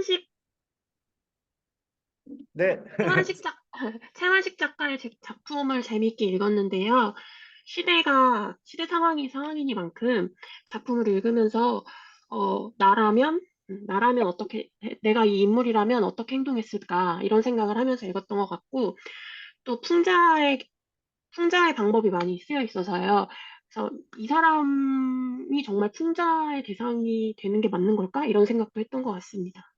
최만식 네. 최만식 작 최만식 작가의 작품을 재미있게 읽었는데요. 시대 상황이 상황이니만큼 작품을 읽으면서 나라면 어떻게 내가 이 인물이라면 어떻게 행동했을까 이런 생각을 하면서 읽었던 것 같고 또 풍자의 방법이 많이 쓰여 있어서요. 그래서 이 사람이 정말 풍자의 대상이 되는 게 맞는 걸까? 이런 생각도 했던 것 같습니다.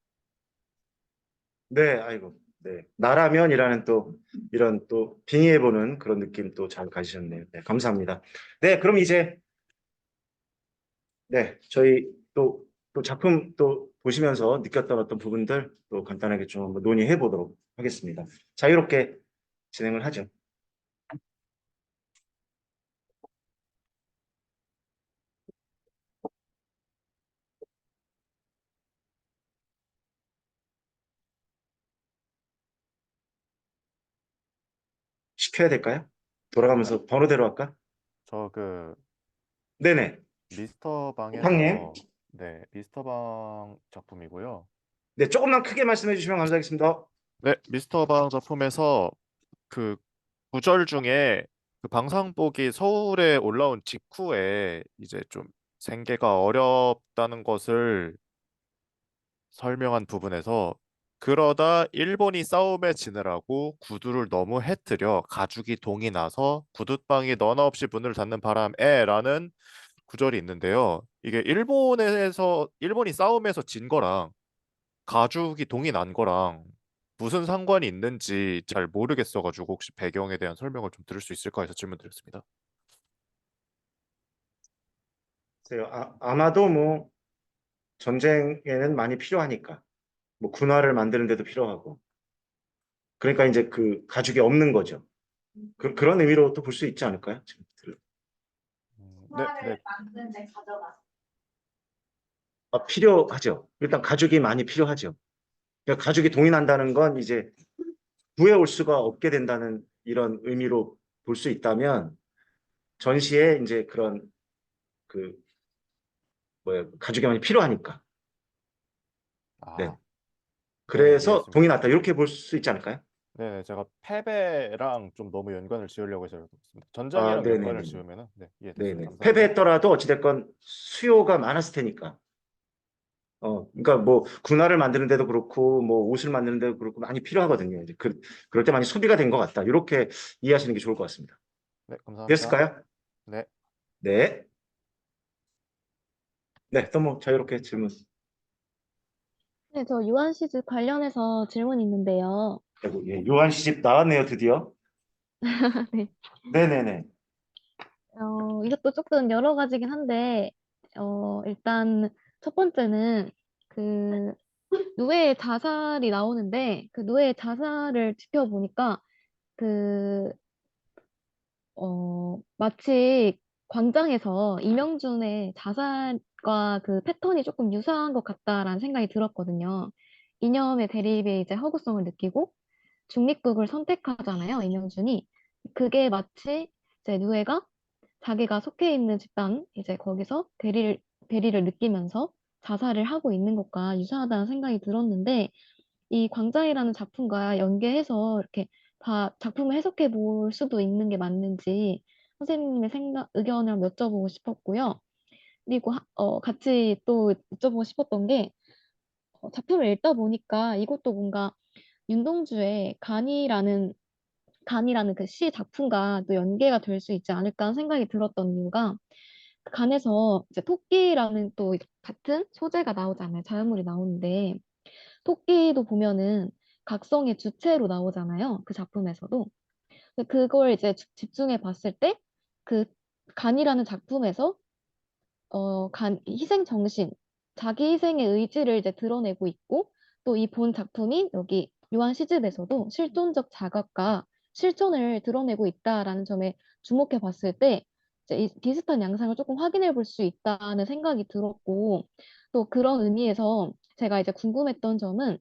네, 아이고. 네. 나라면이라는 또 이런 또 빙의해보는 그런 느낌 또 잘 가지셨네요. 네, 감사합니다. 네, 그럼 이제 네, 저희 또 작품 또 보시면서 느꼈던 어떤 부분들 또 간단하게 좀 한번 논의해 보도록 하겠습니다. 자유롭게 진행을 하죠. 시켜야 될까요? 돌아가면서 번호대로 할까? 저 그 네네. 미스터 형님. 방에서 네, 미스터 방 작품이고요. 네, 조금만 크게 말씀해 주시면 감사하겠습니다. 네, 미스터 방 작품에서 그 구절 중에 그 방상복이 서울에 올라온 직후에 이제 좀 생계가 어렵다는 것을 설명한 부분에서 그러다 일본이 싸움에 지느라고 구두를 너무 해뜨려 가죽이 동이 나서 구둣방이 너나 없이 문을 닫는 바람에라는 구절이 있는데요. 이게 일본이 싸움에서 진 거랑 가죽이 동이 난 거랑 무슨 상관이 있는지 잘 모르겠어가지고 혹시 배경에 대한 설명을 좀 들을 수 있을까 해서 질문드렸습니다. 글쎄요. 아마도 뭐 전쟁에는 많이 필요하니까 뭐 군화를 만드는 데도 필요하고 그러니까 이제 그 가죽이 없는 거죠. 그런 의미로 또 볼 수 있지 않을까요? 지금 네, 네. 필요하죠. 일단 가죽이 많이 필요하죠. 그러니까 가죽이 동인한다는 건 이제 구해올 수가 없게 된다는 이런 의미로 볼 수 있다면 전시에 이제 그런 그 뭐야 가죽이 많이 필요하니까. 네. 아, 네네, 그래서 이해했습니다. 동이 났다 이렇게 볼 수 있지 않을까요? 네네, 제가 패배랑 좀 너무 연관을 지으려고 해서 그렇습니다. 아, 전쟁이랑 연관을 네네네. 지으면은 네, 이해됐어요. 네네. 감사합니다. 패배했더라도 어찌됐건 수요가 많았을 테니까. 그러니까 뭐 군화를 만드는데도 그렇고 뭐 옷을 만드는데도 그렇고 많이 필요하거든요. 이제 그럴 때 많이 소비가 된 것 같다. 이렇게 이해하시는 게 좋을 것 같습니다. 네, 감사합니다. 됐을까요? 네. 네. 네, 또 뭐 자유롭게 질문. 네, 저 유한 시즈 관련해서 질문 있는데요. 아이고, 예, 요한 시집 나왔네요, 드디어. 네. 네네네. 이것도 조금 여러 가지긴 한데, 일단 첫 번째는 그 누에의 자살이 나오는데, 그 누에의 자살을 지켜보니까 그, 마치 광장에서 이명준의 자살과 그 패턴이 조금 유사한 것 같다라는 생각이 들었거든요. 이념의 대립에 이제 허구성을 느끼고, 중립국을 선택하잖아요, 이명준이. 그게 마치 이제 누에가 자기가 속해 있는 집단, 이제 거기서 대리를 느끼면서 자살을 하고 있는 것과 유사하다는 생각이 들었는데, 이 광장이라는 작품과 연계해서 이렇게 다 작품을 해석해 볼 수도 있는 게 맞는지 선생님의 의견을 여쭤보고 싶었고요. 그리고 같이 또 여쭤보고 싶었던 게, 작품을 읽다 보니까 이것도 뭔가 윤동주의 간이라는 그 시 작품과 또 연계가 될 수 있지 않을까 하는 생각이 들었던 이유가 그 간에서 이제 토끼라는 또 같은 소재가 나오잖아요. 자연물이 나오는데 토끼도 보면은 각성의 주체로 나오잖아요. 그 작품에서도. 근데 그걸 이제 집중해 봤을 때 그 간이라는 작품에서 희생 정신, 자기 희생의 의지를 이제 드러내고 있고, 또 이 본 작품이 여기 요한 시집에서도 실존적 자각과 실존을 드러내고 있다라는 점에 주목해 봤을 때, 이제 이 비슷한 양상을 조금 확인해 볼 수 있다는 생각이 들었고, 또 그런 의미에서 제가 이제 궁금했던 점은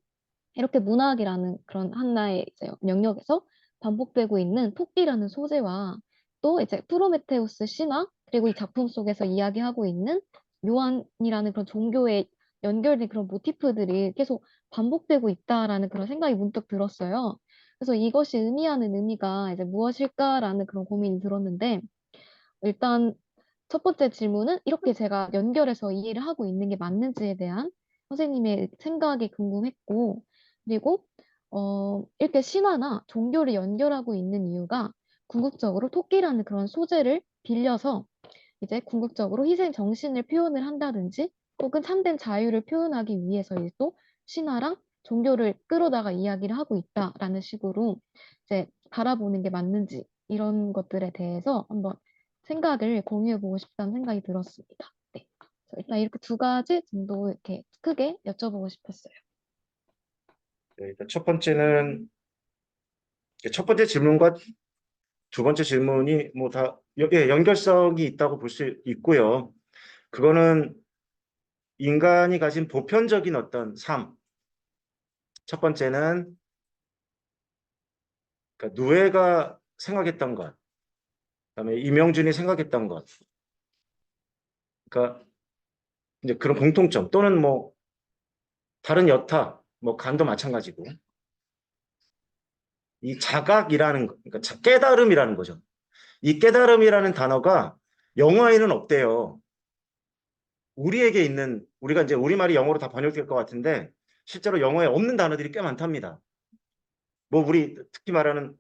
이렇게 문학이라는 그런 하나의 이제 영역에서 반복되고 있는 토끼라는 소재와 또 이제 프로메테우스 신화 그리고 이 작품 속에서 이야기하고 있는 요한이라는 그런 종교의 연결된 그런 모티프들이 계속 반복되고 있다라는 그런 생각이 문득 들었어요. 그래서 이것이 의미하는 의미가 이제 무엇일까라는 그런 고민이 들었는데, 일단 첫 번째 질문은 이렇게 제가 연결해서 이해를 하고 있는 게 맞는지에 대한 선생님의 생각이 궁금했고, 그리고 이렇게 신화나 종교를 연결하고 있는 이유가 궁극적으로 토끼라는 그런 소재를 빌려서 이제 궁극적으로 희생 정신을 표현을 한다든지 혹은 참된 자유를 표현하기 위해서일도 신화랑 종교를 끌어다가 이야기를 하고 있다라는 식으로 이제 바라보는 게 맞는지 이런 것들에 대해서 한번 생각을 공유해보고 싶다는 생각이 들었습니다. 네. 그래서 일단 이렇게 두 가지 정도 이렇게 크게 여쭤보고 싶었어요. 네, 일단 첫 번째는 첫 번째 질문과 두 번째 질문이 뭐 다 연결성이 있다고 볼 수 있고요. 그거는 인간이 가진 보편적인 어떤 삶. 첫 번째는 그러니까 누에가 생각했던 것, 그다음에 이명준이 생각했던 것. 그러니까 이제 그런 공통점 또는 뭐 다른 여타, 뭐 간도 마찬가지고 이 자각이라는 거, 그러니까 깨달음이라는 거죠. 이 깨달음이라는 단어가 영어에는 없대요. 우리에게 있는 우리가 이제 우리말이 영어로 다 번역될 것 같은데 실제로 영어에 없는 단어들이 꽤 많답니다. 뭐 우리 특히 말하는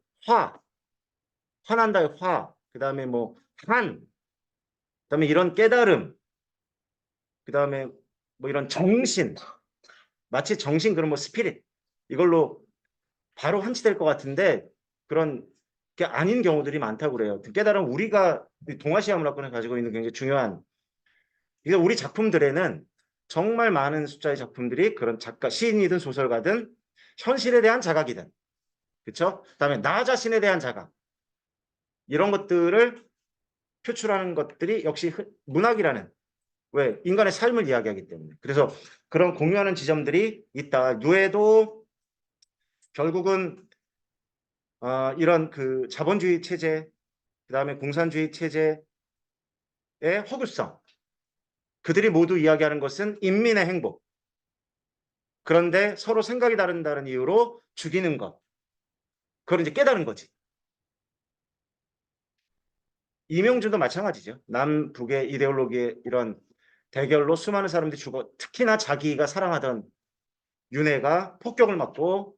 화난다의 화, 그다음에 뭐 그다음에 이런 깨달음, 그다음에 뭐 이런 정신, 마치 정신 그런 뭐 스피릿 이걸로 바로 한치될 것 같은데 그런 게 아닌 경우들이 많다고 그래요. 깨달음 우리가 동아시아 문화권에 가지고 있는 굉장히 중요한 이게 우리 작품들에는 정말 많은 숫자의 작품들이 그런 작가, 시인이든 소설가든 현실에 대한 자각이든 그렇죠? 그다음에 나 자신에 대한 자각 이런 것들을 표출하는 것들이 역시 문학이라는 왜 인간의 삶을 이야기하기 때문에 그래서 그런 공유하는 지점들이 있다. 누에도 결국은 이런 그 자본주의 체제 그다음에 공산주의 체제의 허구성 그들이 모두 이야기하는 것은 인민의 행복 그런데 서로 생각이 다른다는 이유로 죽이는 것 그걸 이제 깨달은 거지. 이명준도 마찬가지죠. 남북의 이데올로기의 이런 대결로 수많은 사람들이 죽어 특히나 자기가 사랑하던 윤회가 폭격을 맞고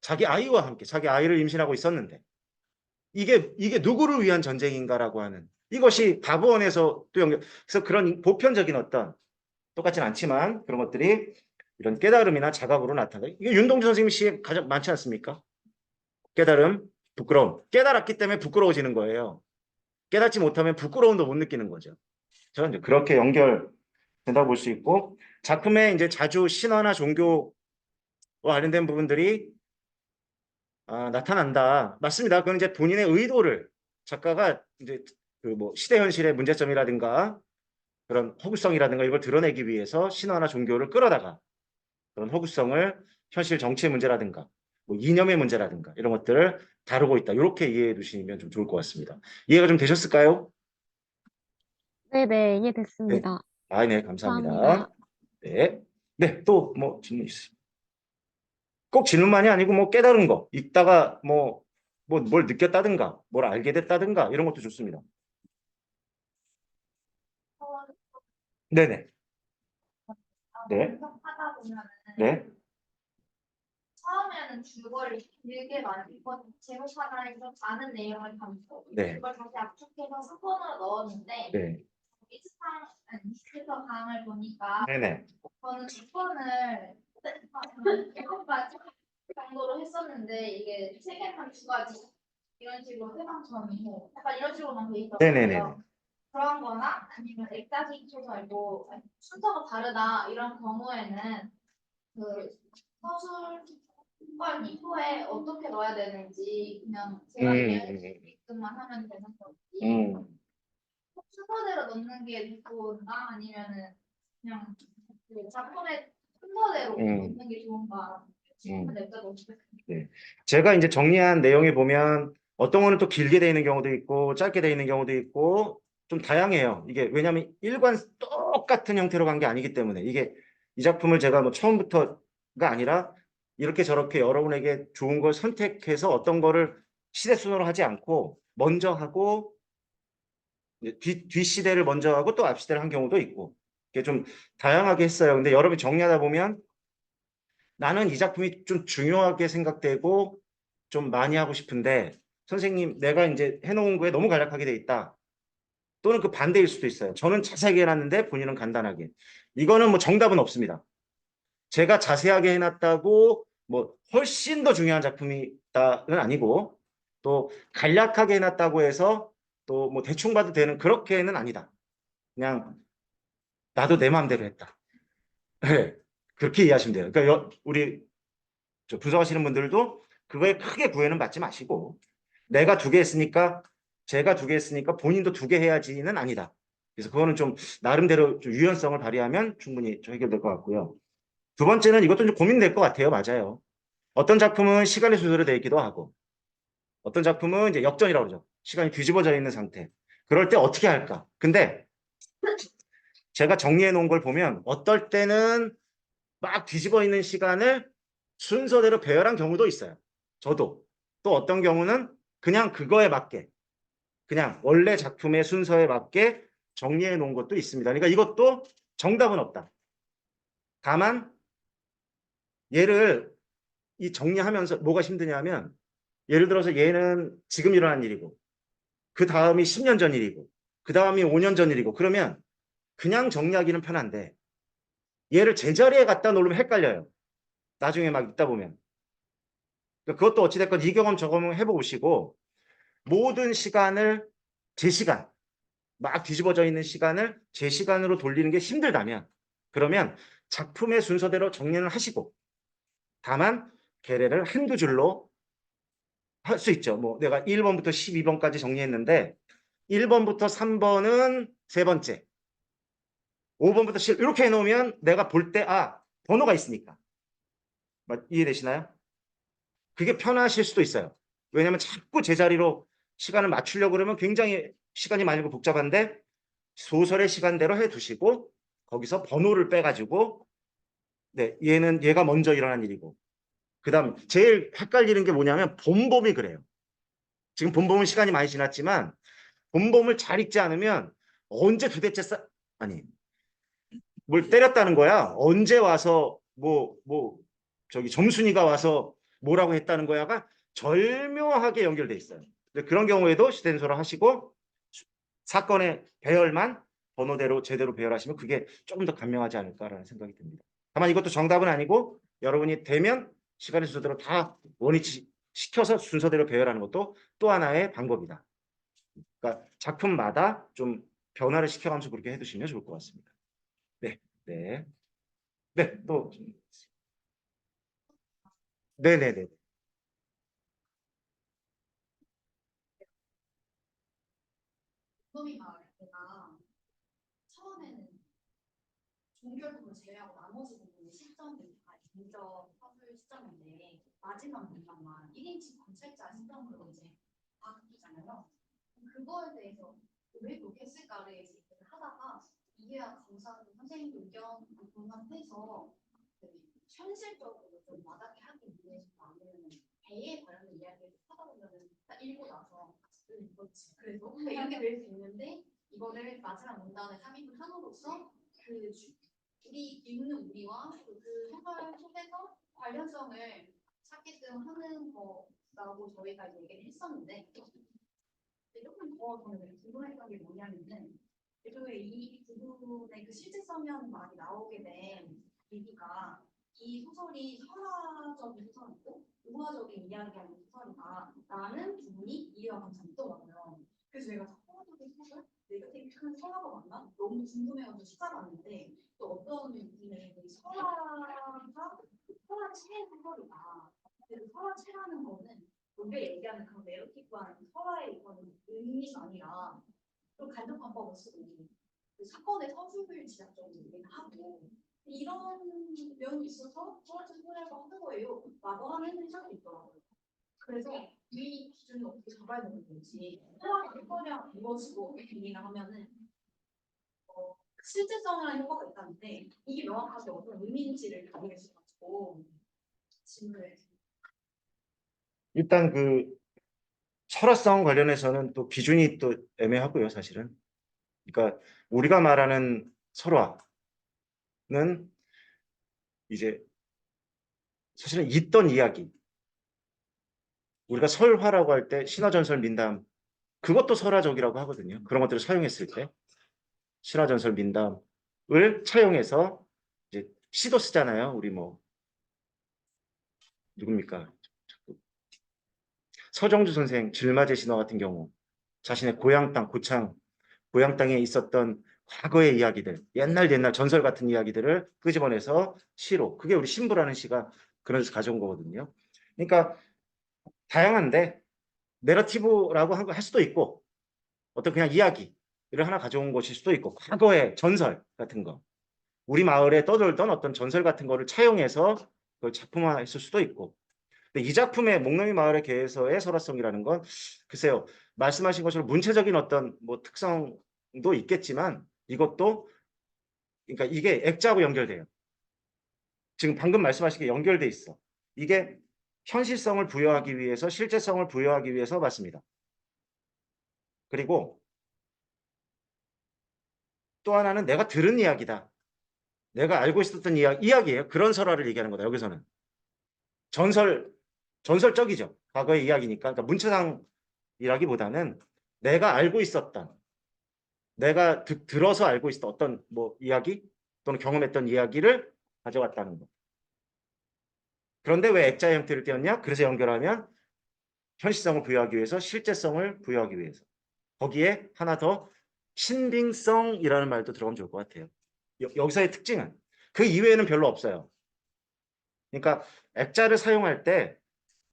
자기 아이와 함께 자기 아이를 임신하고 있었는데 이게 누구를 위한 전쟁인가라고 하는 이것이 다부원에서 또 연결 그래서 그런 보편적인 어떤 똑같진 않지만 그런 것들이 이런 깨달음이나 자각으로 나타나 이게 윤동주 선생님 시에 가장 많지 않습니까? 깨달음, 부끄러움. 깨달았기 때문에 부끄러워지는 거예요. 깨닫지 못하면 부끄러움도 못 느끼는 거죠. 저는 이제 그렇게 연결된다고 볼 수 있고 작품에 이제 자주 신화나 종교와 관련된 부분들이 나타난다. 맞습니다. 그건 이제 본인의 의도를 작가가 이제 그 뭐 시대 현실의 문제점이라든가 그런 허구성이라든가 이걸 드러내기 위해서 신화나 종교를 끌어다가 그런 허구성을 현실 정치의 문제라든가 뭐 이념의 문제라든가 이런 것들을 다루고 있다. 이렇게 이해해 두시면 좀 좋을 것 같습니다. 이해가 좀 되셨을까요? 네네, 네. 이해됐습니다. 네, 감사합니다. 감사합니다. 네. 네, 또 뭐 질문 있으세요? 꼭 질문만이 아니고 뭐 깨달은 거, 읽다가 뭐 뭘 느꼈다든가, 뭘 알게 됐다든가 이런 것도 좋습니다. 네네. 네. 하다 보면은 네. 처음에는 줄거리를 길게 많이 읽고 제목 하나에 좀 많은 내용을 담고 네. 그걸 다시 압축해서 수본으로 넣었는데 네. 리스트에서 강을 보니까 네네. 저는 6번을 7가지 정도로 했었는데 이게 3개 한 2가지 이런 식으로 해방점이고 약간 이런 식으로만 돼 네네네. 있었어요. 그런 거나 아니면 액자기 소설고 순서가 다르다 이런 경우에는 그 서술권 이후에 어떻게 넣어야 되는지 그냥 제가 이해하게끔만 하면 되는 건지 순서대로 넣는 게 좋은가 아니면은 그냥 그 작품의 순서대로 넣는 게 좋은가 질문 냈다고 네. 제가 이제 정리한 내용에 보면 어떤 거는 또 길게 돼 있는 경우도 있고 짧게 돼 있는 경우도 있고 좀 다양해요. 이게 왜냐하면 일관 똑같은 형태로 간 게 아니기 때문에 이게 이 작품을 제가 뭐 처음부터가 아니라 이렇게 저렇게 여러분에게 좋은 걸 선택해서 어떤 거를 시대 순으로 하지 않고 먼저 하고 뒤 시대를 먼저 하고 또 앞 시대를 한 경우도 있고 이게 좀 다양하게 했어요. 근데 여러분이 정리하다 보면 나는 이 작품이 좀 중요하게 생각되고 좀 많이 하고 싶은데 선생님 내가 이제 해놓은 거에 너무 간략하게 돼 있다. 또는 그 반대일 수도 있어요. 저는 자세하게 해놨는데 본인은 간단하게. 이거는 뭐 정답은 없습니다. 제가 자세하게 해놨다고 뭐 훨씬 더 중요한 작품이다는 아니고 또 간략하게 해놨다고 해서 또 뭐 대충 봐도 되는 그렇게는 아니다. 그냥 나도 내 마음대로 했다. 네, 그렇게 이해하시면 돼요. 그러니까 우리 분석하시는 분들도 그거에 크게 구애는 받지 마시고 내가 2개 했으니까 제가 2개 했으니까 본인도 2개 해야지는 아니다. 그래서 그거는 좀 나름대로 좀 유연성을 발휘하면 충분히 좀 해결될 것 같고요. 두 번째는 이것도 좀 고민될 것 같아요. 맞아요. 어떤 작품은 시간의 순서로 되어 있기도 하고 어떤 작품은 이제 역전이라고 그러죠. 시간이 뒤집어져 있는 상태. 그럴 때 어떻게 할까? 근데 제가 정리해 놓은 걸 보면 어떨 때는 막 뒤집어 있는 시간을 순서대로 배열한 경우도 있어요. 저도. 또 어떤 경우는 그냥 그거에 맞게 그냥 원래 작품의 순서에 맞게 정리해 놓은 것도 있습니다. 그러니까 이것도 정답은 없다. 다만 얘를 이 정리하면서 뭐가 힘드냐면 예를 들어서 얘는 지금 일어난 일이고 그 다음이 10년 전 일이고 그 다음이 5년 전 일이고 그러면 그냥 정리하기는 편한데 얘를 제자리에 갖다 놓으면 헷갈려요. 나중에 막 있다 보면. 그러니까 그것도 어찌됐건 이 경험 저 경험 해보시고 모든 시간을 제 시간 막 뒤집어져 있는 시간을 제 시간으로 돌리는 게 힘들다면 그러면 작품의 순서대로 정리를 하시고 다만 계례를 한두 줄로 할 수 있죠. 뭐 내가 1번부터 12번까지 정리했는데 1번부터 3번은 세 번째 5번부터 10 이렇게 해놓으면 내가 볼 때 번호가 있으니까 이해되시나요? 그게 편하실 수도 있어요. 왜냐하면 자꾸 제자리로 시간을 맞추려고 그러면 굉장히 시간이 많이 걸리고 복잡한데 소설의 시간대로 해두시고 거기서 번호를 빼가지고 네, 얘가 먼저 일어난 일이고 그 다음 제일 헷갈리는 게 뭐냐면 본범이 그래요. 지금 본범은 시간이 많이 지났지만 본범을 잘 읽지 않으면 언제 도대체 아니 뭘 때렸다는 거야. 언제 와서 저기 점순이가 와서 뭐라고 했다는 거야가 절묘하게 연결돼 있어요. 그런 경우에도 시den소를 하시고 사건의 배열만 번호대로 제대로 배열하시면 그게 조금 더 간명하지 않을까라는 생각이 듭니다. 다만 이것도 정답은 아니고 여러분이 되면 시간의 순서대로 다 원위치 시켜서 순서대로 배열하는 것도 또 하나의 방법이다. 그러니까 작품마다 좀 변화를 시켜가면서 그렇게 해두시면 좋을 것 같습니다. 네, 네, 네, 또, 네, 네, 네, 도미 마을 제가 처음에는 종결부분 제외하고 나머지 부분의 시점이 다 인적 서술 시점인데 마지막 문장만 1인칭 관찰자 시점으로 이제 바뀌잖아요. 그거에 대해서 왜 그렇게 했을까를 이제 하다가 이해와 감사하는 선생님도 의견 공감해서 현실적으로 좀 와닿게 하기 위해서 아니면 배에 관련된 이야기를 하다 보면은 딱 읽고 나서 그렇지 그래서 이렇게 될 수 있는데 이거를 마지막 문단에 삽입을 함으로써 그 우리 읽는 우리와 그 소설 속에서 관련성을 찾게끔 하는 거라고 저희가 얘기를 했었는데 조금 더 저는 궁금했던 게 뭐냐면은 애초에 이 부분의 그 실제성이라는 말이 나오게 된 계기가 이 소설이 설화적인 소설이고 우화적인 이야기하는 소설이다라는 부분이 이해가 가장 있더라고요. 그래서 제가 설화적인 소설, 네거티브 설화가 맞나? 너무 궁금해가지고 찾아봤는데 또 어떤 분이 설화체의 소설이다. 그래서 설화체라는 거는 우리가 얘기하는 그런 네러티브한 설화의 이거는 의미가 아니라 좀 간접관법을 쓰고 그 사건의 서술을 지향적으로 얘기하고 이런 면이 있어서 저한테 소리라고 하는 거예요. 라고 하는 회사도 있더라고요. 그래서 이 기준을 어떻게 잡아야 되는 건지 설화가 거냐 무엇이고 이렇게 얘기를 하면은 실질성이라는 효과가 있다는데 이게 명확하게 어떤 의미인지를 모르겠어가지고 질문을. 일단 그 설화성 관련해서는 또 기준이 또 애매하고요, 사실은. 그러니까 우리가 말하는 설화는 이제 사실은 있던 이야기. 우리가 설화라고 할 때 신화전설 민담 그것도 설화적이라고 하거든요. 그런 것들을 사용했을 때 신화전설 민담을 차용해서 이제 시도 쓰잖아요. 우리 뭐 누굽니까? 서정주 선생 질마제 신화 같은 경우 자신의 고향 땅 고창 고향 땅에 있었던 과거의 이야기들 옛날 전설 같은 이야기들을 끄집어내서 시로 그게 우리 신부라는 시가 그런 데서 가져온 거거든요. 그러니까 다양한데 내러티브라고 할 수도 있고 어떤 그냥 이야기를 하나 가져온 것일 수도 있고 과거의 전설 같은 거 우리 마을에 떠돌던 어떤 전설 같은 거를 차용해서 그걸 작품화했을 수도 있고 근데 이 작품의 목넘이 마을의 개에서의 설화성이라는 건 글쎄요 말씀하신 것처럼 문체적인 어떤 뭐 특성도 있겠지만 이것도 그러니까 이게 액자하고 연결돼요. 지금 방금 말씀하신 게 연결돼 있어. 이게 현실성을 부여하기 위해서 실제성을 부여하기 위해서 맞습니다. 그리고 또 하나는 내가 들은 이야기다. 내가 알고 있었던 이야기예요. 그런 설화를 얘기하는 거다. 여기서는 전설적이죠. 과거의 이야기니까. 그러니까 문체상이라기보다는 내가 알고 있었던 내가 들어서 알고 있었던 어떤 뭐 이야기 또는 경험했던 이야기를 가져왔다는 거. 그런데 왜 액자의 형태를 띄었냐? 그래서 연결하면 현실성을 부여하기 위해서 실제성을 부여하기 위해서 거기에 하나 더 신빙성이라는 말도 들어가면 좋을 것 같아요. 여기서의 특징은 그 이외에는 별로 없어요. 그러니까 액자를 사용할 때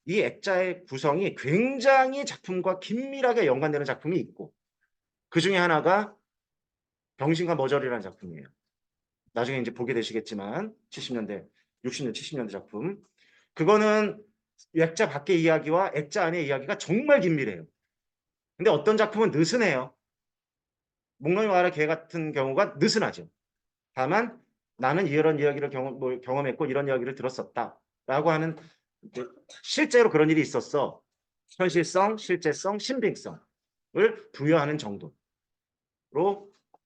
이 액자의 구성이 굉장히 작품과 긴밀하게 연관되는 작품이 있고 그 중에 하나가 병신과 머저리라는 작품이에요. 나중에 이제 보게 되시겠지만 70년대, 60년, 70년대 작품. 그거는 액자 밖의 이야기와 액자 안의 이야기가 정말 긴밀해요. 근데 어떤 작품은 느슨해요. 목넘이 마을의 개 같은 경우가 느슨하죠. 다만 나는 이런 이야기를 경험했고 이런 이야기를 들었었다. 라고 하는 실제로 그런 일이 있었어. 현실성, 실제성, 신빙성을 부여하는 정도로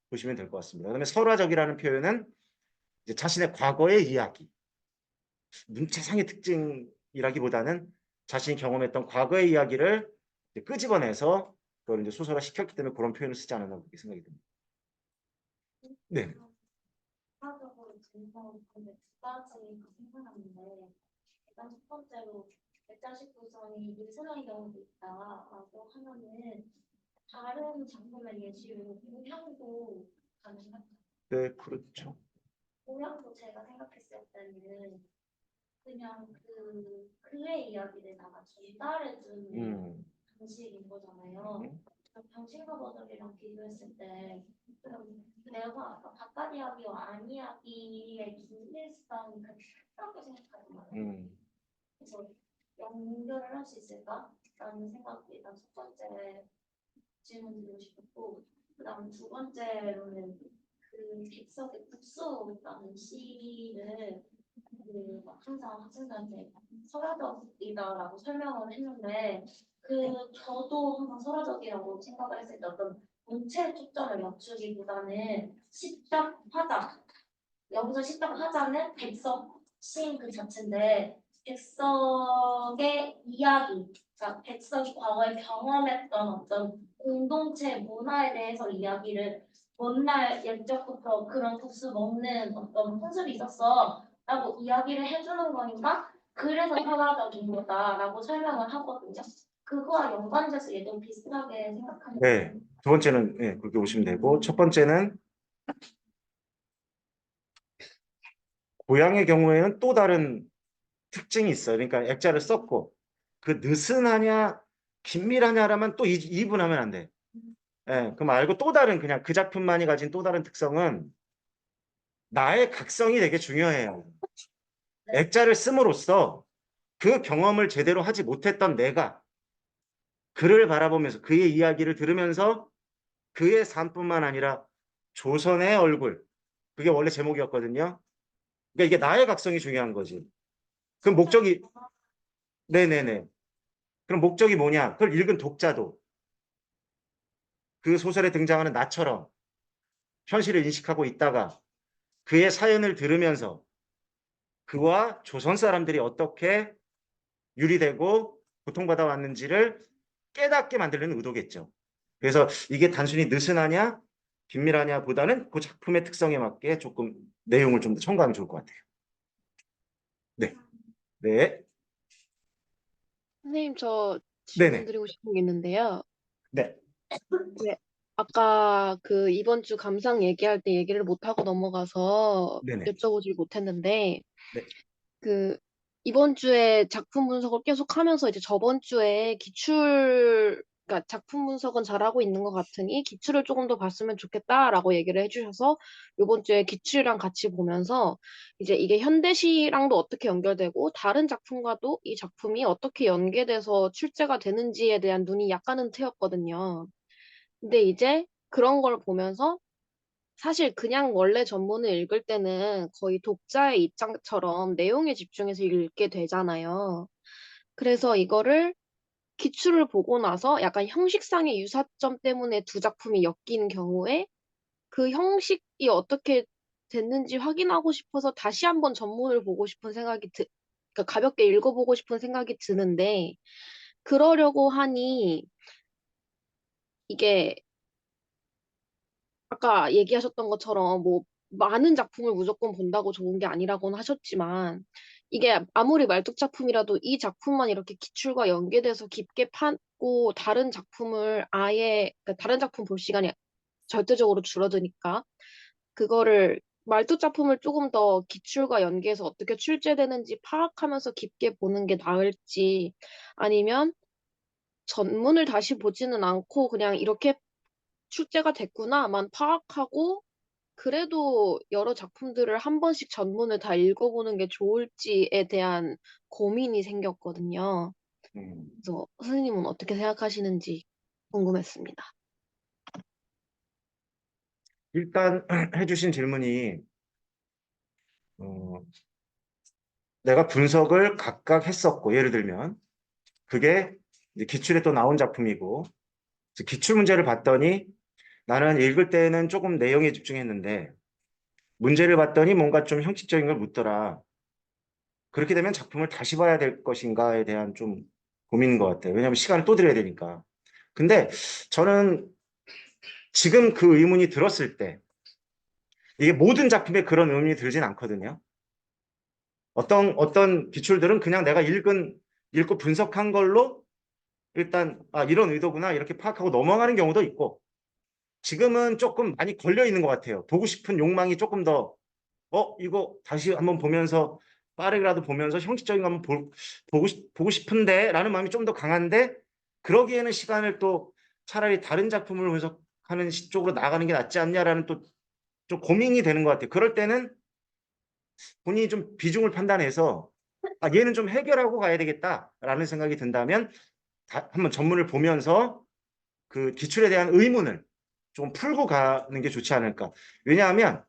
보시면 될 것 같습니다. 그다음에 설화적이라는 표현은 이제 자신의 과거의 이야기, 문체상의 특징이라기보다는 자신이 경험했던 과거의 이야기를 끄집어내서 그걸 이제 소설화 시켰기 때문에 그런 표현을 쓰지 않았나 그렇게 생각이 듭니다. 네. 추가적으로 질문 근데 두 가지가 생각났는데 일단 첫 번째로 액자식 구성이 느슨한 경우도 있다라고 하면은 다른 작품의 예시로 동양도 가능할까요? 네, 그렇죠. 동양도 제가 생각했을 때는 그냥 그의 이야기를 전달해주는 방식인 거잖아요. 병신과 버들이랑 비교했을 때 내가 바깥 이야기와 안 이야기의 긴밀성이 크다고 생각하는 그래서 연결을 할 수 있을까라는 생각이 일단 첫 번째 질문 드리고 싶었고 그다음 두 번째로는 객석의 국수라는 시를 항상 학생들한테 설화적이다라고 설명을 했는데 저도 항상 설화적이라고 생각을 했을 때 어떤 문체에 초점을 맞추기보다는 시적 화자 여기서 시적 화자는 백석 시인 그 자체인데 백석의 이야기 자 백석이 과거에 경험했던 어떤 공동체 문화에 대해서 이야기를 먼날 옛적부터 그런 국수 먹는 어떤 풍습이 있었어 라고 이야기를 해주는 거니까 그래서 설화적인 거다라고 설명을 하거든요. 그거와 연관돼서 얘도 비슷하게 생각하는 네. 두 번째는 네, 그렇게 보시면 되고 첫 번째는 고향의 경우에는 또 다른 특징이 있어요. 그러니까 액자를 썼고 그 느슨하냐 긴밀하냐라면 또 이분하면 안 돼. 예, 그 말고 또 다른 그냥 그 작품만이 가진 또 다른 특성은 나의 각성이 되게 중요해요. 액자를 씀으로써 그 경험을 제대로 하지 못했던 내가 그를 바라보면서 그의 이야기를 들으면서 그의 삶뿐만 아니라 조선의 얼굴. 그게 원래 제목이었거든요. 그러니까 이게 나의 각성이 중요한 거지. 그럼 목적이, 네네네. 그럼 목적이 뭐냐? 그걸 읽은 독자도 그 소설에 등장하는 나처럼 현실을 인식하고 있다가 그의 사연을 들으면서 그와 조선 사람들이 어떻게 유리되고 고통받아 왔는지를 깨닫게 만들려는 의도겠죠. 그래서 이게 단순히 느슨하냐, 긴밀하냐 보다는 그 작품의 특성에 맞게 조금 내용을 좀 더 첨가하면 좋을 것 같아요. 네. 네. 선생님, 저 질문 네네. 드리고 싶은 게 있는데요. 네. 네, 아까 그 이번 주 감상 얘기할 때 얘기를 못하고 넘어가서 네네. 여쭤보질 못했는데, 네. 그 이번 주에 작품 분석을 계속 하면서 이제 저번 주에 그러니까 작품 분석은 잘하고 있는 것 같으니 기출을 조금 더 봤으면 좋겠다라고 얘기를 해주셔서 이번 주에 기출이랑 같이 보면서 이제 이게 현대시랑도 어떻게 연결되고 다른 작품과도 이 작품이 어떻게 연계돼서 출제가 되는지에 대한 눈이 약간은 트였거든요. 근데 이제 그런 걸 보면서 사실 그냥 원래 전문을 읽을 때는 거의 독자의 입장처럼 내용에 집중해서 읽게 되잖아요. 그래서 이거를 기출을 보고 나서 약간 형식상의 유사점 때문에 두 작품이 엮인 경우에 그 형식이 어떻게 됐는지 확인하고 싶어서 다시 한번 전문을 보고 싶은 그러니까 가볍게 읽어보고 싶은 생각이 드는데 그러려고 하니 이게 아까 얘기하셨던 것처럼 뭐 많은 작품을 무조건 본다고 좋은 게 아니라고는 하셨지만 이게 아무리 말뚝 작품이라도 이 작품만 이렇게 기출과 연계돼서 깊게 파고 다른 작품을 그러니까 다른 작품 볼 시간이 절대적으로 줄어드니까 그거를 말뚝 작품을 조금 더 기출과 연계해서 어떻게 출제되는지 파악하면서 깊게 보는 게 나을지 아니면 전문을 다시 보지는 않고 그냥 이렇게 출제가 됐구나만 파악하고 그래도 여러 작품들을 한 번씩 전문을 다 읽어보는 게 좋을지에 대한 고민이 생겼거든요. 음. 그래서 선생님은 어떻게 생각하시는지 궁금했습니다. 일단 해주신 질문이 내가 분석을 각각 했었고 예를 들면 그게 이제 기출에 또 나온 작품이고 기출 문제를 봤더니 나는 읽을 때는 조금 내용에 집중했는데 문제를 봤더니 뭔가 좀 형식적인 걸 묻더라. 그렇게 되면 작품을 다시 봐야 될 것인가에 대한 좀 고민인 것 같아요. 왜냐하면 시간을 또 들여야 되니까. 근데 저는 지금 그 의문이 들었을 때 이게 모든 작품에 그런 의문이 들진 않거든요. 어떤 기출들은 그냥 내가 읽고 분석한 걸로 일단 이런 의도구나 이렇게 파악하고 넘어가는 경우도 있고 지금은 조금 많이 걸려 있는 것 같아요. 보고 싶은 욕망이 조금 더 이거 다시 한번 보면서 빠르게라도 보면서 형식적인 거 한번 보고 싶은데 라는 마음이 좀 더 강한데 그러기에는 시간을 또 차라리 다른 작품을 분석하는 쪽으로 나가는 게 낫지 않냐라는 또 좀 고민이 되는 것 같아요. 그럴 때는 본인이 좀 비중을 판단해서 얘는 좀 해결하고 가야 되겠다라는 생각이 든다면 한번 전문을 보면서 그 기출에 대한 의문을 좀 풀고 가는 게 좋지 않을까. 왜냐하면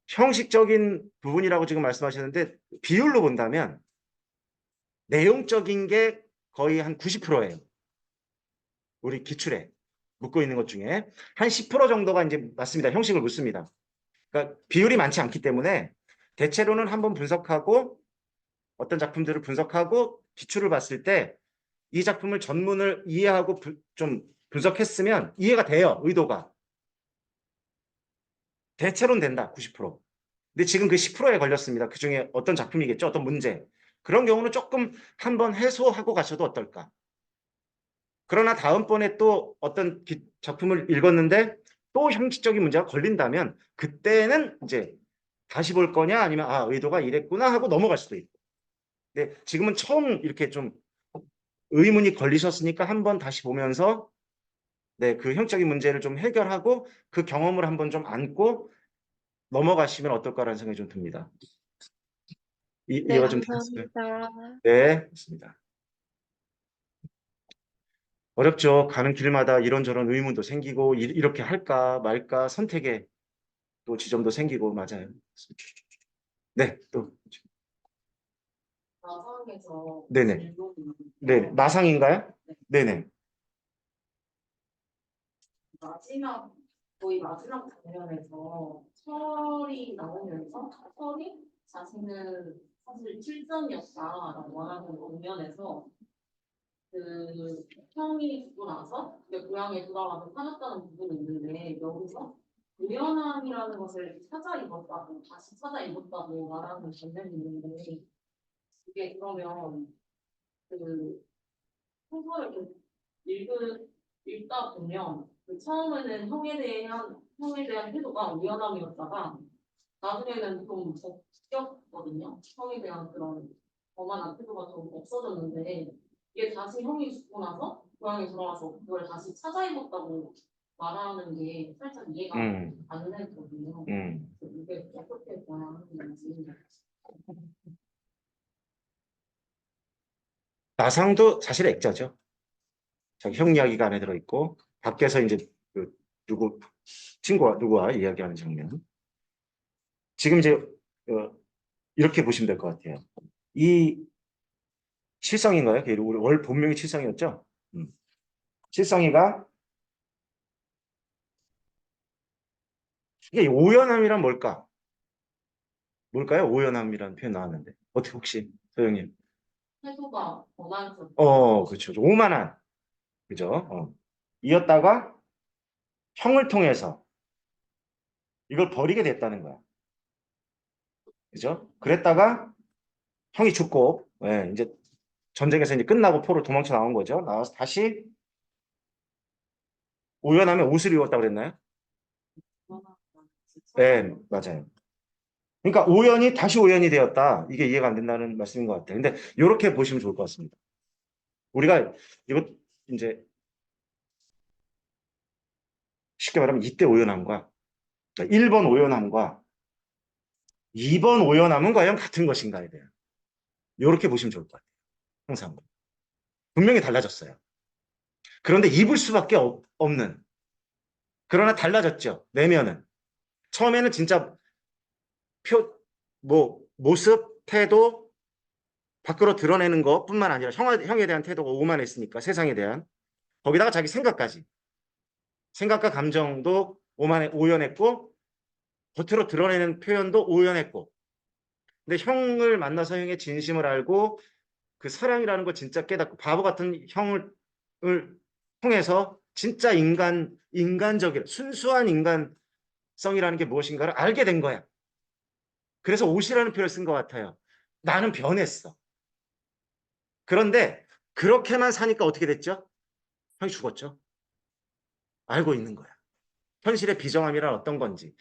형식적인 부분이라고 지금 말씀하셨는데 비율로 본다면 내용적인 게 거의 한 90%예요. 우리 기출에 묻고 있는 것 중에 한 10% 정도가 이제 맞습니다. 형식을 묻습니다. 그러니까 비율이 많지 않기 때문에 대체로는 한번 분석하고 어떤 작품들을 분석하고 기출을 봤을 때 이 작품을 전문을 이해하고 좀 분석했으면 이해가 돼요. 의도가. 대체로는 된다. 90%. 근데 지금 그 10%에 걸렸습니다. 그중에 어떤 작품이겠죠? 어떤 문제. 그런 경우는 조금 한번 해소하고 가셔도 어떨까? 그러나 다음번에 또 어떤 작품을 읽었는데 또 형식적인 문제가 걸린다면 그때는 이제 다시 볼 거냐 아니면 의도가 이랬구나 하고 넘어갈 수도 있고. 근데 지금은 처음 이렇게 좀 의문이 걸리셨으니까 한번 다시 보면서 그 형식적인 문제를 좀 해결하고 그 경험을 한번 좀 안고 넘어가시면 어떨까라는 생각이 좀 듭니다. 네, 이해가 좀 되셨어요? 감사합니다. 네, 맞습니다. 어렵죠. 가는 길마다 이런저런 의문도 생기고 이렇게 할까 말까 선택에 또 지점도 생기고 맞아요. 네, 또 마상에서 네네. 질문이 네, 마상인가요? 네네. 마지막 거의 마지막 장면에서 철이 나오면서 철이 자신은 사실 실전이었다라고 말하는 장면에서 그 형이 죽고 나서 이제 고향에 돌아와서 살았다는 부분이 있는데 여기서 우연함이라는 것을 찾아 입었다고 다시 찾아 입었다고 말하는 장면이 있는데 이게 그러면 그 소설을 좀 읽다 보면 그 처음에는 형에 대한 태도가 우연함이었다가 나중에는 좀 바뀌었거든요. 형에 대한 그런 거만한 태도가 좀 없어졌는데 이게 다시 형이 죽고 나서 고향에 돌아와서 그걸 다시 찾아 입었다고 말하는 게 살짝 이해가 안 되거든요. 이게 어떻게 말하는지. 마상도 사실 액자죠. 자기 형 이야기가 안에 들어있고 밖에서 이제 그 누구와 이야기하는 장면. 지금 이제 이렇게 보시면 될 것 같아요. 이 칠성인가요? 우리 월 본명이 칠성이었죠? 칠성이가 이게 오연함이란 뭘까? 뭘까요? 오연함이라는 표현 나왔는데 어떻게 혹시 소영님? 태도가 거만스럽다. 그렇죠. 오만한 그죠? 이었다가 형을 통해서 이걸 버리게 됐다는 거야. 그죠? 그랬다가 형이 죽고 이제 전쟁에서 이제 끝나고 포로 도망쳐 나온 거죠. 나와서 다시 오연하면 옷을 입었다고 그랬나요? 네, 맞아요. 그러니까 오연이 다시 오연이 되었다. 이게 이해가 안 된다는 말씀인 것 같아요. 근데 이렇게 보시면 좋을 것 같습니다. 우리가 이거 이제 쉽게 말하면 이때 오연함과 1번 오연함과 2번 오연함은 과연 같은 것인가에 대한 이렇게 보시면 좋을 것 같아요. 항상 분명히 달라졌어요. 그런데 입을 수밖에 없는 그러나 달라졌죠. 내면은 처음에는 진짜 모습, 태도 밖으로 드러내는 것뿐만 아니라 형에 대한 태도가 오만했으니까 세상에 대한 거기다가 자기 생각과 감정도 오연했고 겉으로 드러내는 표현도 오연했고 근데 형을 만나서 형의 진심을 알고 그 사랑이라는 걸 진짜 깨닫고 바보 같은 형을 통해서 진짜 인간적인 순수한 인간성이라는 게 무엇인가를 알게 된 거야. 그래서 옷이라는 표현을 쓴 것 같아요. 나는 변했어. 그런데 그렇게만 사니까 어떻게 됐죠? 형이 죽었죠. 알고 있는 거야. 현실의 비정함이란 어떤 건지.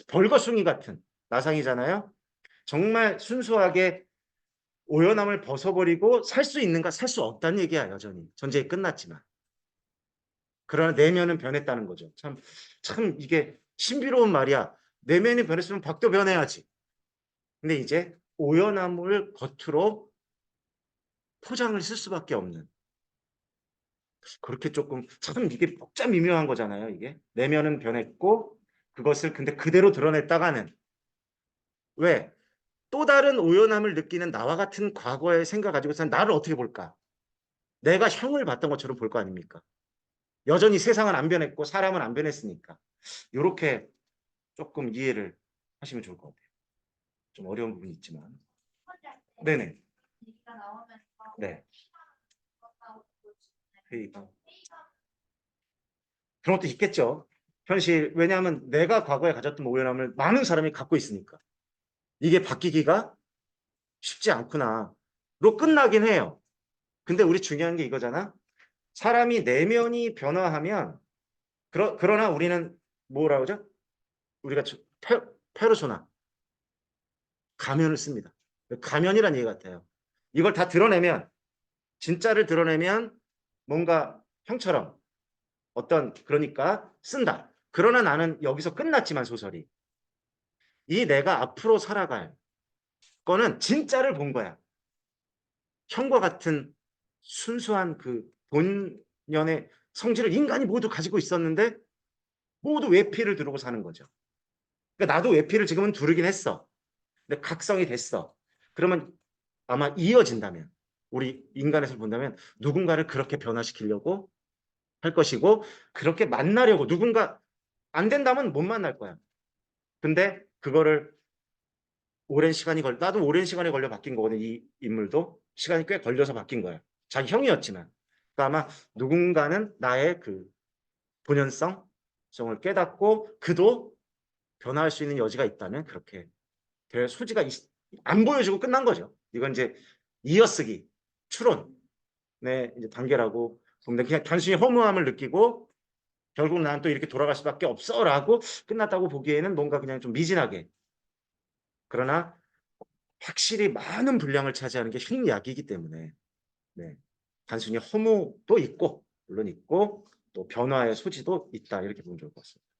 벌거숭이 같은 나상이잖아요. 정말 순수하게 오연함을 벗어버리고 살 수 있는가? 살 수 없다는 얘기야, 여전히. 전쟁이 끝났지만. 그러나 내면은 변했다는 거죠. 참 이게 신비로운 말이야. 내면이 변했으면 밖도 변해야지. 근데 이제 오연함을 겉으로 포장을 쓸 수밖에 없는. 그렇게 조금 참 이게 복잡 미묘한 거잖아요. 이게 내면은 변했고 그것을 근데 그대로 드러냈다가는 왜? 또 다른 오연함을 느끼는 나와 같은 과거의 생각 가지고서 나를 어떻게 볼까? 내가 형을 봤던 것처럼 볼 거 아닙니까? 여전히 세상은 안 변했고 사람은 안 변했으니까 이렇게 조금 이해를 하시면 좋을 것 같아요. 좀 어려운 부분이 있지만. 네네. 얘기가 나오면서 네. 그렇다고 회의가. 그런 것도 있겠죠. 현실. 왜냐하면 내가 과거에 가졌던 오연함을 많은 사람이 갖고 있으니까. 이게 바뀌기가 쉽지 않구나. 로 끝나긴 해요. 근데 우리 중요한 게 이거잖아. 사람이 내면이 변화하면 그러나 우리는 뭐라 그러죠? 우리가 페르소나 가면을 씁니다. 가면이란 얘기 같아요. 이걸 다 드러내면 진짜를 드러내면 뭔가 형처럼 그러니까 쓴다. 그러나 나는 여기서 끝났지만 소설이 이 내가 앞으로 살아갈 거는 진짜를 본 거야. 형과 같은 순수한 그 본연의 성질을 인간이 모두 가지고 있었는데 모두 외피를 두르고 사는 거죠. 그러니까 나도 외피를 지금은 두르긴 했어. 근데 각성이 됐어. 그러면 아마 이어진다면, 우리 인간에서 본다면 누군가를 그렇게 변화시키려고 할 것이고, 그렇게 만나려고 누군가 안 된다면 못 만날 거야. 근데 그거를 나도 오랜 시간이 걸려 바뀐 거거든. 이 인물도 시간이 꽤 걸려서 바뀐 거야. 자기 형이었지만. 그러니까 아마 누군가는 나의 그 본연성을 깨닫고 그도 변화할 수 있는 여지가 있다면 그렇게 될 소지가 안 보여주고 끝난 거죠. 이건 이제 이어쓰기, 추론의 이제 단계라고 보면 그냥 단순히 허무함을 느끼고 결국 난 또 이렇게 돌아갈 수밖에 없어라고 끝났다고 보기에는 뭔가 그냥 좀 미진하게, 그러나 확실히 많은 분량을 차지하는 게 흉약이기 때문에 네, 단순히 허무도 있고 물론 있고 또 변화의 소지도 있다 이렇게 보면 좋을 것 같습니다.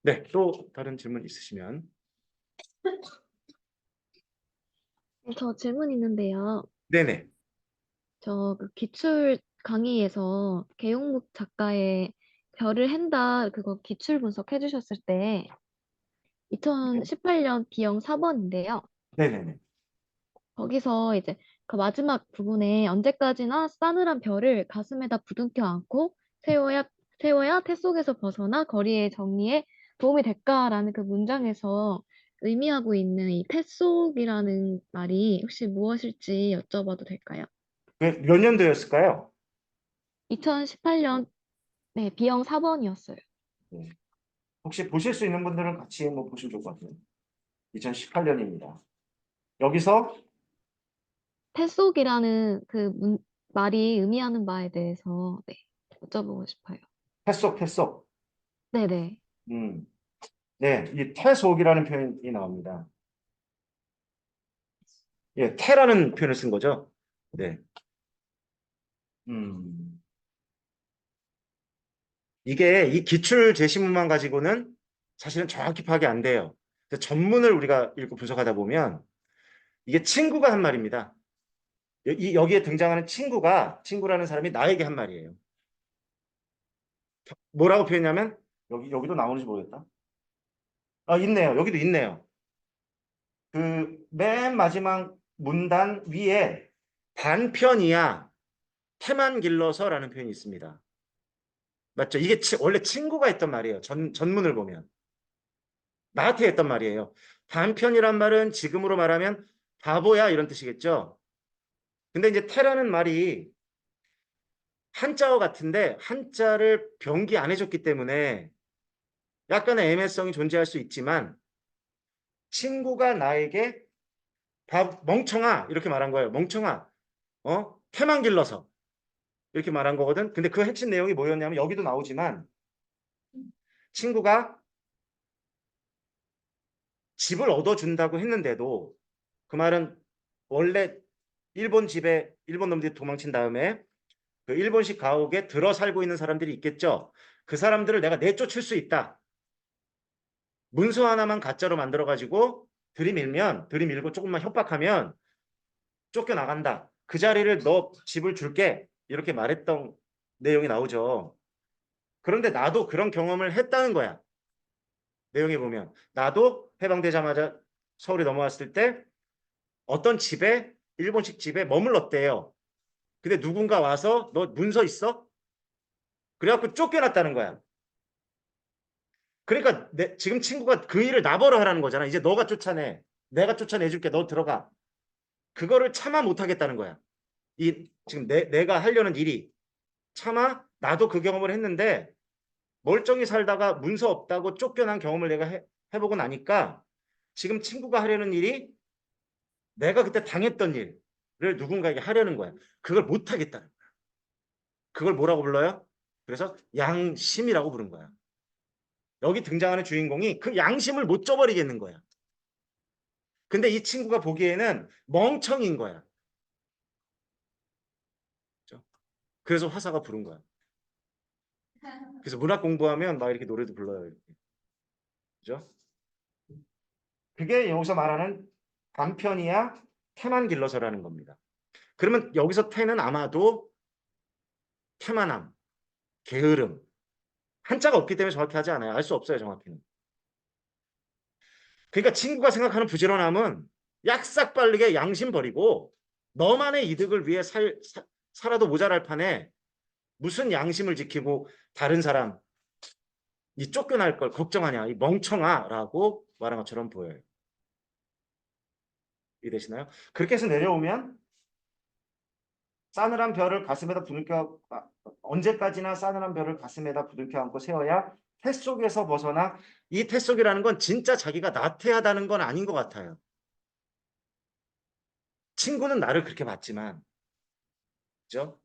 네, 또 다른 질문 있으시면. 저 질문 있는데요. 네네. 저 그 기출 강의에서 계용묵 작가의 별을 헨다 그거 기출 분석해 주셨을 때 2018년 B형 4번인데요. 네네네. 거기서 이제 그 마지막 부분에 언제까지나 싸늘한 별을 가슴에다 부둥켜 안고 세워야 태 속에서 벗어나 거리의 정리에 도움이 될까라는 그 문장에서 의미하고 있는 이 태 속이라는 말이 혹시 무엇일지 여쭤봐도 될까요? 몇 년도였을까요? 2018년 네, B형 4번이었어요. 네. 혹시 보실 수 있는 분들은 같이 한번 보시면 좋을 것 같아요. 2018년입니다. 여기서 태 속이라는 그 말이 의미하는 바에 대해서 네, 여쭤보고 싶어요. 태속. 네네. 네, 이 태속이라는 표현이 나옵니다. 예, 태라는 표현을 쓴 거죠. 네. 이게 이 기출 제시문만 가지고는 사실은 정확히 파악이 안 돼요. 그래서 전문을 우리가 읽고 분석하다 보면 이게 친구가 한 말입니다. 여기에 등장하는 친구라는 사람이 나에게 한 말이에요. 뭐라고 표현하냐면 여기도 나오는지 모르겠다. 아, 있네요. 여기도 있네요. 그 맨 마지막 문단 위에 단편이야 태만 길러서라는 표현이 있습니다. 맞죠? 이게 원래 친구가 했던 말이에요. 전문을 보면 나한테 했던 말이에요. 단편이란 말은 지금으로 말하면 바보야 이런 뜻이겠죠. 근데 이제 태라는 말이 한자어 같은데 한자를 병기 안 해줬기 때문에 약간의 애매성이 존재할 수 있지만 친구가 나에게 멍청아 이렇게 말한 거예요. 멍청아, 태만 길러서 이렇게 말한 거거든. 근데 그 핵심 내용이 뭐였냐면 여기도 나오지만 친구가 집을 얻어준다고 했는데도 그 말은 원래 일본 놈들이 도망친 다음에 그 일본식 가옥에 들어 살고 있는 사람들이 있겠죠. 그 사람들을 내가 내쫓을 수 있다. 문서 하나만 가짜로 만들어가지고 들이밀고 조금만 협박하면 쫓겨나간다. 그 자리를 너 집을 줄게. 이렇게 말했던 내용이 나오죠. 그런데 나도 그런 경험을 했다는 거야. 내용에 보면. 나도 해방되자마자 서울에 넘어왔을 때 어떤 일본식 집에 머물렀대요. 근데 누군가 와서 너 문서 있어? 그래갖고 쫓겨났다는 거야. 그러니까 지금 친구가 그 일을 나보러 하라는 거잖아. 이제 너가 쫓아내. 내가 쫓아내줄게. 너 들어가. 그거를 차마 못하겠다는 거야. 지금 내가 하려는 일이 차마 나도 그 경험을 했는데 멀쩡히 살다가 문서 없다고 쫓겨난 경험을 내가 해보고 나니까 지금 친구가 하려는 일이 내가 그때 당했던 일을 누군가에게 하려는 거야. 그걸 못하겠다는 거야. 그걸 뭐라고 불러요? 그래서 양심이라고 부른 거야. 여기 등장하는 주인공이 그 양심을 못 줘버리겠는 거야. 근데 이 친구가 보기에는 멍청인 거야. 그래서 화사가 부른 거야. 그래서 문학 공부하면 막 이렇게 노래도 불러요. 이렇게. 그죠? 그게 여기서 말하는 단편이야 태만 길러서라는 겁니다. 그러면 여기서 태는 아마도 태만함, 게으름, 한자가 없기 때문에 정확히 하지 않아요. 알 수 없어요, 정확히는. 그러니까 친구가 생각하는 부지런함은 약삭 빠르게 양심 버리고 너만의 이득을 위해 살아도 모자랄 판에 무슨 양심을 지키고 다른 사람 이 쫓겨날 걸 걱정하냐, 이 멍청아라고 말한 것처럼 보여요. 이해되시나요? 그렇게 해서 내려오면 싸늘한 별을 가슴에다 부둥켜 언제까지나 싸늘한 별을 가슴에다 부둥켜 안고 세워야 태 속에서 벗어나 이 태 속이라는 건 진짜 자기가 나태하다는 건 아닌 것 같아요. 친구는 나를 그렇게 봤지만, 그죠?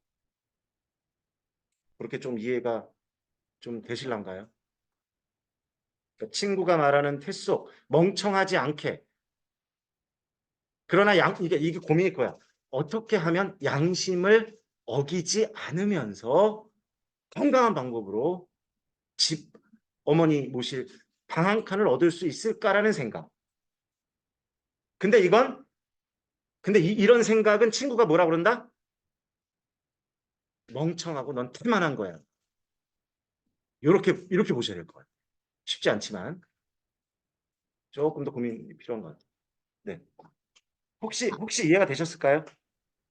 그렇게 좀 이해가 좀 되실란가요? 그러니까 친구가 말하는 태 속, 멍청하지 않게. 그러나 이게 고민일 거야. 어떻게 하면 양심을 어기지 않으면서 건강한 방법으로 집 어머니 모실 방 한 칸을 얻을 수 있을까라는 생각. 근데 이런 생각은 친구가 뭐라 그런다? 멍청하고 넌 태만한 거야. 이렇게 보셔야 될 것 같아요. 쉽지 않지만 조금 더 고민이 필요한 것 같아요. 네. 혹시 이해가 되셨을까요?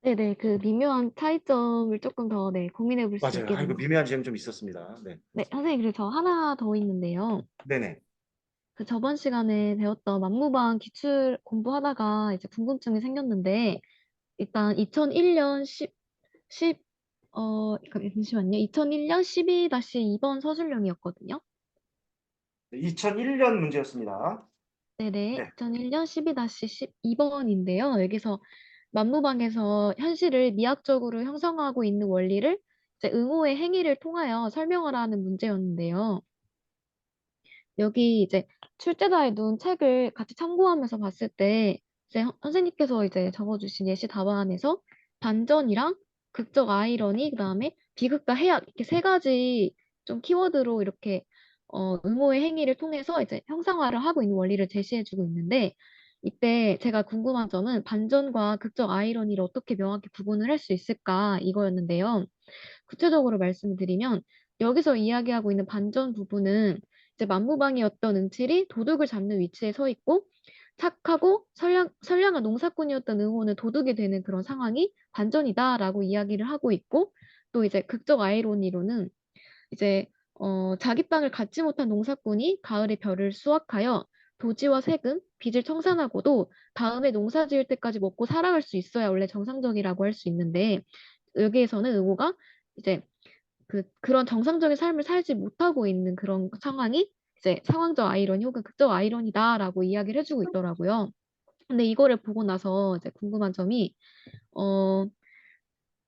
네네, 그 미묘한 차이점을 조금 더 네, 고민해 볼 수 맞아요. 있게 된 이거 것 미묘한 같아요. 지점이 좀 있었습니다. 네. 네, 선생님, 그리고 저 하나 더 있는데요. 네네. 그 저번 시간에 배웠던 만무방 기출 공부하다가 이제 궁금증이 생겼는데, 일단 2001년 10, 잠시만요. 2001년 12-2번 서술형이었거든요. 2001년 문제였습니다. 네네, 네. 2001년 12-12번인데요. 여기서 만무방에서 현실을 미학적으로 형성하고 있는 원리를 이제 응호의 행위를 통하여 설명하라는 문제였는데요. 여기 이제 출제자의 눈 책을 같이 참고하면서 봤을 때 이제 선생님께서 이제 적어주신 예시 답안에서 반전이랑 극적 아이러니 그다음에 비극과 해악 이렇게 세 가지 좀 키워드로 이렇게 응호의 행위를 통해서 이제 형상화를 하고 있는 원리를 제시해주고 있는데 이때 제가 궁금한 점은 반전과 극적 아이러니를 어떻게 명확히 구분을 할 수 있을까 이거였는데요. 구체적으로 말씀을 드리면 여기서 이야기하고 있는 반전 부분은 이제 만무방이었던 은칠이 도둑을 잡는 위치에 서 있고 착하고 선량한 농사꾼이었던 응호는 도둑이 되는 그런 상황이 반전이다라고 이야기를 하고 있고 또 이제 극적 아이러니로는 이제 자기 땅을 갖지 못한 농사꾼이 가을에 벼를 수확하여 도지와 세금, 빚을 청산하고도 다음에 농사 지을 때까지 먹고 살아갈 수 있어야 원래 정상적이라고 할 수 있는데 여기에서는 응호가 이제 그런 정상적인 삶을 살지 못하고 있는 그런 상황이 이제 상황적 아이러니 혹은 극적 아이러니다라고 이야기를 해주고 있더라고요. 근데 이거를 보고 나서 이제 궁금한 점이 어,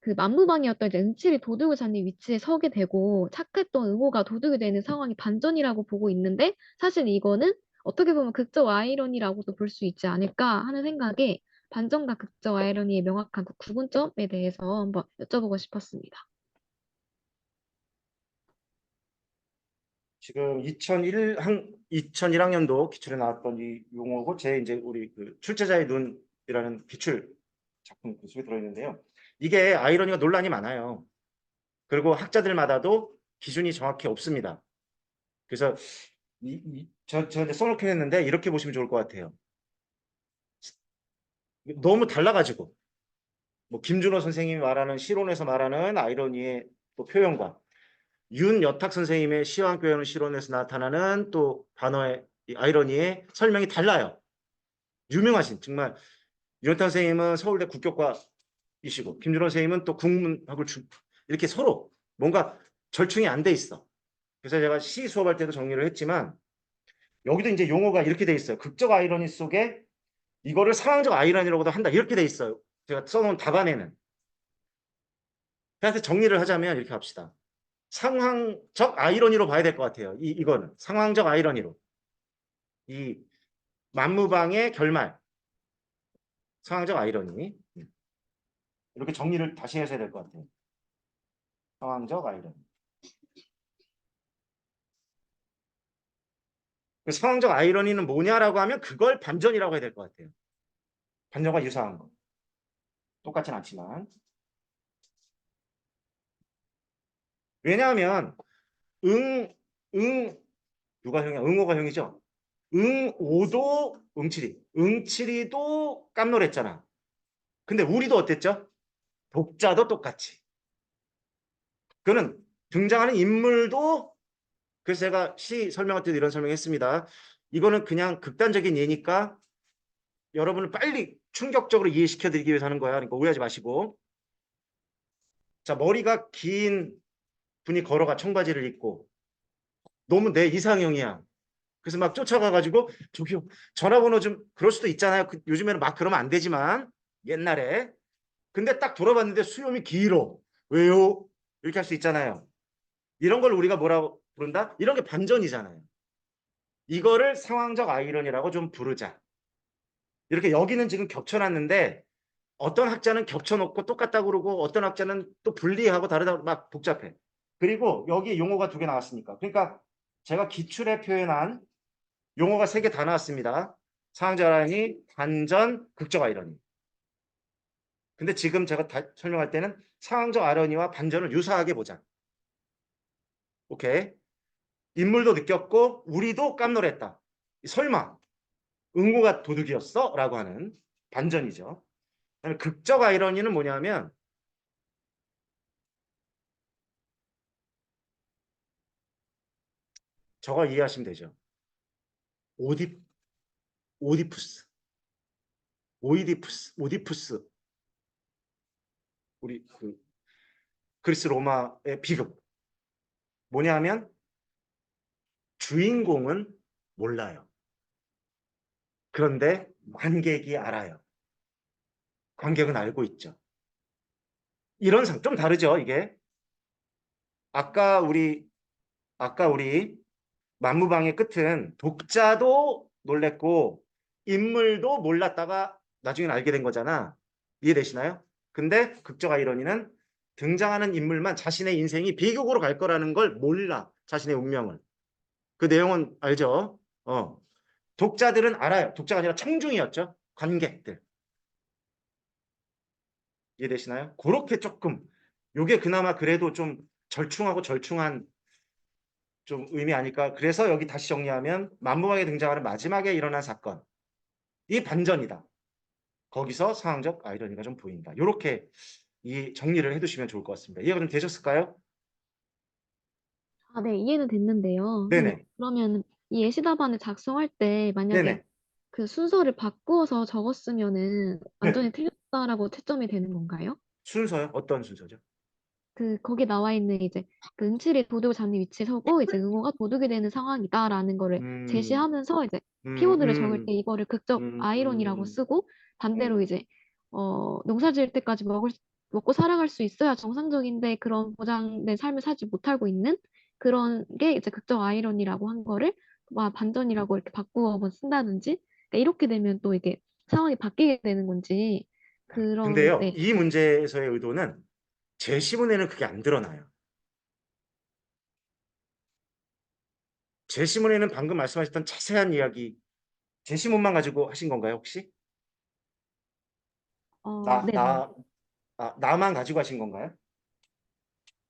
그 만무방이었던 이제 은칠이 도둑을 잡는 위치에 서게 되고 착했던 응호가 도둑이 되는 상황이 반전이라고 보고 있는데 사실 이거는 어떻게 보면 극적 아이러니라고도 볼 수 있지 않을까 하는 생각에 반전과 극적 아이러니의 명확한 그 구분점에 대해서 한번 여쭤보고 싶었습니다. 지금 2001학년도 기출에 나왔던 이 용어고 이제 우리 그 출제자의 눈이라는 기출 작품 그 속에 들어있는데요. 이게 아이러니가 논란이 많아요. 그리고 학자들마다도 기준이 정확히 없습니다. 그래서 저 이제 써놓긴 했는데 이렇게 보시면 좋을 것 같아요. 너무 달라가지고 뭐 김준호 선생님이 말하는 시론에서 말하는 아이러니의 또 표현과 윤여탁 선생님의 시황 표현은 시론에서 나타나는 또 단어의 아이러니의 설명이 달라요. 유명하신 정말 윤여탁 선생님은 서울대 국격과이시고 김준호 선생님은 또 국문학을 이렇게 서로 뭔가 절충이 안 돼 있어. 그래서 제가 시 수업할 때도 정리를 했지만 여기도 이제 용어가 이렇게 돼 있어요. 극적 아이러니 속에 이거를 상황적 아이러니라고도 한다. 이렇게 돼 있어요. 제가 써놓은 답안에는. 그래서 정리를 하자면 이렇게 합시다. 상황적 아이러니로 봐야 될 것 같아요. 이거는 상황적 아이러니로. 이 만무방의 결말. 상황적 아이러니. 이렇게 정리를 다시 해야 될 것 같아요. 상황적 아이러니. 그 상황적 아이러니는 뭐냐라고 하면 그걸 반전이라고 해야 될 것 같아요. 반전과 유사한 거. 똑같진 않지만. 왜냐하면 누가 형이야? 응오가 형이죠? 응오도 응칠이. 응칠이도 깜놀했잖아. 근데 우리도 어땠죠? 독자도 똑같이. 그는 등장하는 인물도 그래서 제가 시 설명할 때도 이런 설명했습니다. 이거는 그냥 극단적인 예니까 여러분을 빨리 충격적으로 이해시켜 드리기 위해서 하는 거야. 그러니까 오해하지 마시고. 자, 머리가 긴 분이 걸어가 청바지를 입고 너무 내 이상형이야. 그래서 막 쫓아가가지고 저기요 전화번호 좀 그럴 수도 있잖아요. 요즘에는 막 그러면 안 되지만 옛날에 근데 딱 돌아봤는데 수염이 길어. 왜요? 이렇게 할 수 있잖아요. 이런 걸 우리가 뭐라고 부른다? 이런 게 반전이잖아요. 이거를 상황적 아이러니라고 좀 부르자. 이렇게 여기는 지금 겹쳐놨는데 어떤 학자는 겹쳐놓고 똑같다고 그러고 어떤 학자는 또 분리하고 다르다고 막 복잡해. 그리고 여기 용어가 2개 나왔으니까. 그러니까 제가 기출에 표현한 용어가 3개 다 나왔습니다. 상황적 아이러니, 반전, 극적 아이러니. 근데 지금 제가 설명할 때는 상황적 아이러니와 반전을 유사하게 보자. 오케이. 인물도 느꼈고 우리도 깜놀했다. 설마 응고가 도둑이었어? 라고 하는 반전이죠. 극적 아이러니는 뭐냐면 저거 이해하시면 되죠. 오디, 오디푸스, 오디푸스. 우리 그 그리스 로마의 비극. 뭐냐면 주인공은 몰라요. 그런데 관객이 알아요. 관객은 알고 있죠. 이런 상 좀 다르죠, 이게. 아까 우리 만무방의 끝은 독자도 놀랬고 인물도 몰랐다가 나중에 알게 된 거잖아. 이해되시나요? 근데 극적 아이러니는 등장하는 인물만 자신의 인생이 비극으로 갈 거라는 걸 몰라. 자신의 운명을. 그 내용은 알죠? 독자들은 알아요. 독자가 아니라 청중이었죠. 관객들. 이해되시나요? 그렇게 조금 요게 그나마 그래도 좀 절충하고 절충한 좀 의미 아닐까. 그래서 여기 다시 정리하면 만무강에 등장하는 마지막에 일어난 사건. 이 반전이다. 거기서 상황적 아이러니가 좀 보인다. 이렇게 이 정리를 해두시면 좋을 것 같습니다. 이해가 좀 되셨을까요? 아, 네, 이해는 됐는데요. 네네. 그러면 이 예시답안을 작성할 때 만약에 네네. 그 순서를 바꾸어서 적었으면은 네. 완전히 틀렸다라고 채점이 되는 건가요? 순서요? 어떤 순서죠? 거기 나와 있는 이제 그 은칠이 도둑을 잡는 위치에 서고 이제 응호가 도둑이 되는 상황이다라는 거를 음, 제시하면서 이제 음, 키워드를 적을 음, 때 이거를 극적 아이러니라고 음, 쓰고 반대로 음. 이제 농사 지을 때까지 먹고 살아갈 수 있어야 정상적인데 그런 보장된 삶을 살지 못하고 있는 그런 게 이제 극적 아이러니라고 한 거를 반전이라고 이렇게 바꾸어 한번 쓴다든지 그러니까 이렇게 되면 또 이게 상황이 바뀌게 되는 건지 그런 근데요, 네. 이 문제에서의 의도는 제시문에는 그게 안 드러나요. 제시문에는 방금 말씀하셨던 자세한 이야기, 제시문만 가지고 하신 건가요, 혹시? 네네. 나만 가지고 하신 건가요?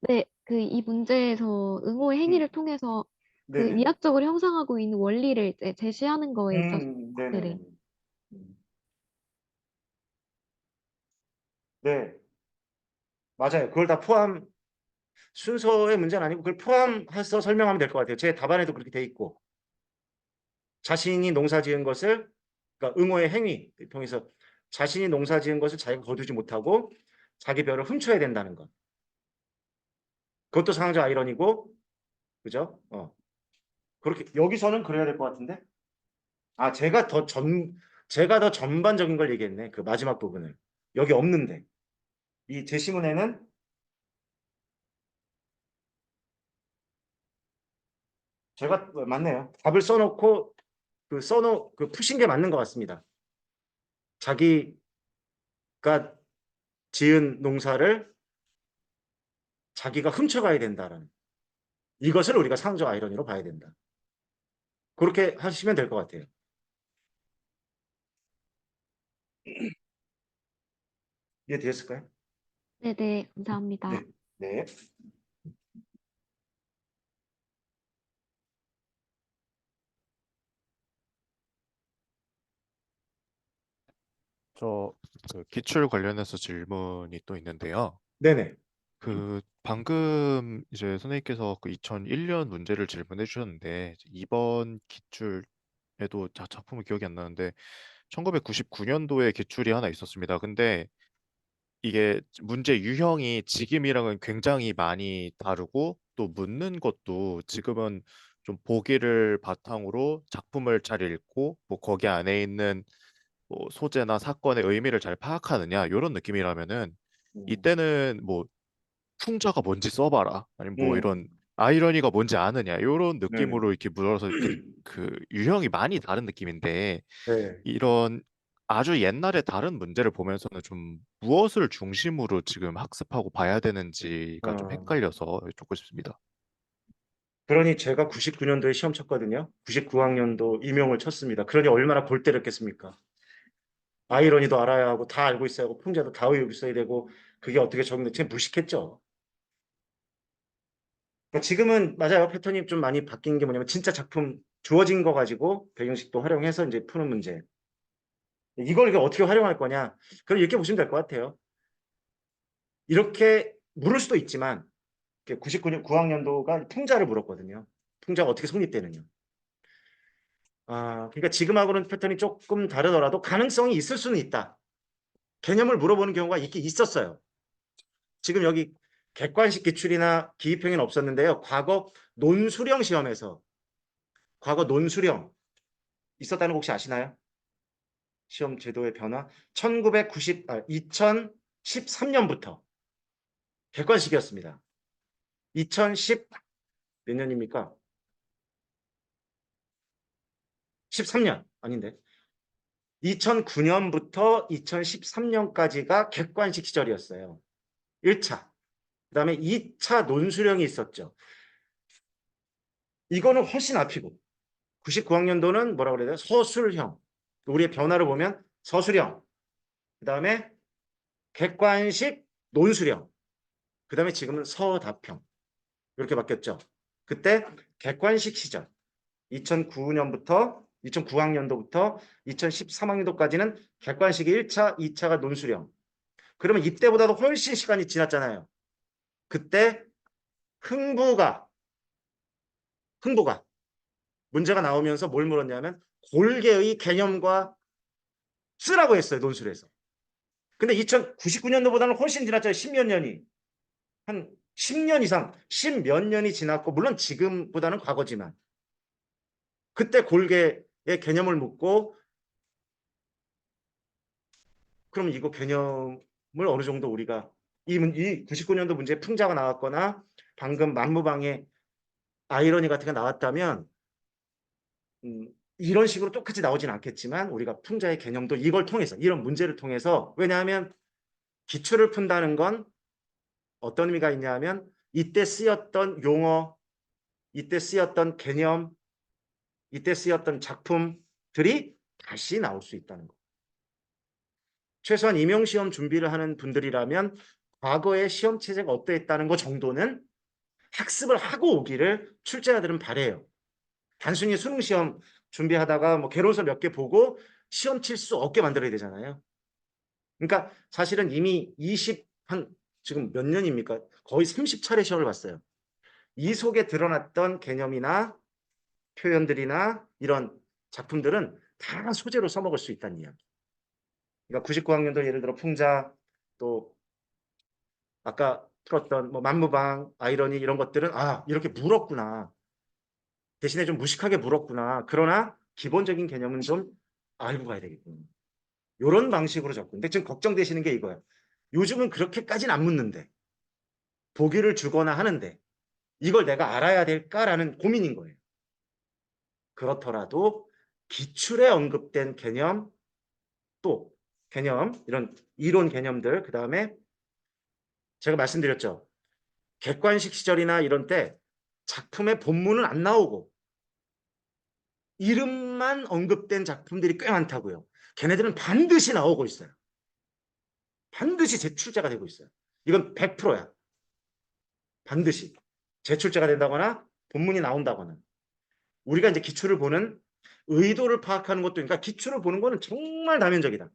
네, 이 문제에서 응호의 음, 행위를 통해서 그 네네. 미학적으로 형성하고 있는 원리를 이제 제시하는 거에 있어서, 네네네. 네네. 네, 맞아요. 그걸 다 순서의 문제는 아니고 그걸 포함해서 설명하면 될 것 같아요. 제 답안에도 그렇게 돼 있고. 자신이 농사 지은 것을, 그러니까 응호의 행위 통해서 자신이 농사 지은 것을 자기가 거두지 못하고 자기 벼를 훔쳐야 된다는 것. 그것도 상황적 아이러니고, 그죠? 그렇게, 여기서는 그래야 될 것 같은데? 아, 제가 더 전반적인 걸 얘기했네. 그 마지막 부분을. 여기 없는데. 이 제시문에는 제가 맞네요. 답을 써놓고 그 푸신 게 맞는 것 같습니다. 자기가 지은 농사를 자기가 훔쳐가야 된다라는 이것을 우리가 상적 아이러니로 봐야 된다. 그렇게 하시면 될 것 같아요. 이해되셨을까요? 네네, 감사합니다. 네. 네. 그 기출 관련해서 질문이 또 있는데요. 네네. 그 방금 이제 선생님께서 그 2001년 문제를 질문해 주셨는데 이번 기출에도 작품은 기억이 안 나는데 1999년도에 기출이 하나 있었습니다. 근데 이게 문제 유형이 지금이랑은 굉장히 많이 다르고 또 묻는 것도 지금은 좀 보기를 바탕으로 작품을 잘 읽고 뭐 거기 안에 있는 뭐 소재나 사건의 의미를 잘 파악하느냐 이런 느낌이라면은 음, 이때는 뭐 풍자가 뭔지 써봐라 아니면 뭐 이런 음, 아이러니가 뭔지 아느냐 이런 네네. 느낌으로 이렇게 물어서 이렇게 그 유형이 많이 다른 느낌인데 네. 이런 아주 옛날에 다른 문제를 보면서는 좀 무엇을 중심으로 지금 학습하고 봐야 되는지가 좀 어, 헷갈려서 여쭙고 싶습니다. 그러니 제가 99년도에 시험 쳤거든요. 99학년도 임용을 쳤습니다. 그러니 얼마나 골 때렸겠습니까? 아이러니도 알아야 하고 다 알고 있어야 하고 풍자도 다 외우고 있어야 되고 그게 어떻게 적용될지 무식했죠. 그러니까 지금은 맞아요. 패턴이 좀 많이 바뀐 게 뭐냐면 진짜 작품 주어진 거 가지고 배경식도 활용해서 이제 푸는 문제. 이걸 이게 어떻게 활용할 거냐? 그럼 이렇게 보시면 될 것 같아요. 이렇게 물을 수도 있지만 99년 9학년도가 풍자를 물었거든요. 풍자가 어떻게 성립되느냐. 아, 그러니까 지금하고는 패턴이 조금 다르더라도 가능성이 있을 수는 있다. 개념을 물어보는 경우가 있긴 있었어요. 지금 여기 객관식 기출이나 기입형은 없었는데요. 과거 논수령 있었다는 거 혹시 아시나요? 시험 제도의 변화. 2013년부터 객관식이었습니다. 2010 몇 년입니까? 13년 아닌데. 2009년부터 2013년까지가 객관식 시절이었어요. 1차. 그다음에 2차 논수령이 있었죠. 이거는 훨씬 앞이고 99학년도는 뭐라고 그래야 돼요? 서술형. 우리의 변화를 보면 서술형. 그다음에 객관식 논수령. 그다음에 지금은 서답형. 이렇게 바뀌었죠. 그때 객관식 시절 2009년부터 2009학년도부터 2013학년도까지는 객관식이 1차, 2차가 논수령. 그러면 이때보다도 훨씬 시간이 지났잖아요. 그때 흥부가 문제가 나오면서 뭘 물었냐면 골개의 개념과 쓰라고 했어요. 논술에서. 근데 2099년도보다는 훨씬 지났죠. 10몇 년이. 한 10년 이상, 10 몇 년이 지났고 물론 지금보다는 과거지만 그때 골개의 개념을 묻고 그럼 이거 개념을 어느 정도 우리가 이 99년도 문제에 풍자가 나왔거나 방금 만무방의 아이러니 같은 게 나왔다면 이런 식으로 똑같이 나오진 않겠지만 우리가 풍자의 개념도 이걸 통해서 이런 문제를 통해서 왜냐하면 기출을 푼다는 건 어떤 의미가 있냐면 이때 쓰였던 용어, 이때 쓰였던 개념, 이때 쓰였던 작품들이 다시 나올 수 있다는 거. 최소한 임용시험 준비를 하는 분들이라면 과거의 시험 체제가 어떠했다는 것 정도는 학습을 하고 오기를 출제자들은 바래요. 단순히 수능시험 준비하다가 뭐 개론서 몇 개 보고 시험 칠 수 없게 만들어야 되잖아요. 그러니까 사실은 이미 지금 몇 년입니까? 거의 30차례 시험을 봤어요. 이 속에 드러났던 개념이나 표현들이나 이런 작품들은 다 소재로 써먹을 수 있다는 이야기. 그러니까 99학년도 예를 들어 풍자 또 아까 풀었던 뭐 만무방, 아이러니 이런 것들은 아 이렇게 물었구나. 대신에 좀 무식하게 물었구나. 그러나 기본적인 개념은 좀 알고 가야 되겠군요. 이런 방식으로 접근. 근데 지금 걱정되시는 게 이거예요. 요즘은 그렇게까지는 안 묻는데 보기를 주거나 하는데 이걸 내가 알아야 될까라는 고민인 거예요. 그렇더라도 기출에 언급된 개념 또 개념 이런 이론 개념들 그다음에 제가 말씀드렸죠. 객관식 시절이나 이런 때 작품의 본문은 안 나오고 이름만 언급된 작품들이 꽤 많다고요. 걔네들은 반드시 나오고 있어요. 반드시 제출제가 되고 있어요. 이건 100%야. 반드시. 제출제가 된다거나 본문이 나온다거나. 우리가 이제 기출을 보는 의도를 파악하는 것도 그러니까 기출을 보는 거는 정말 다면적이다.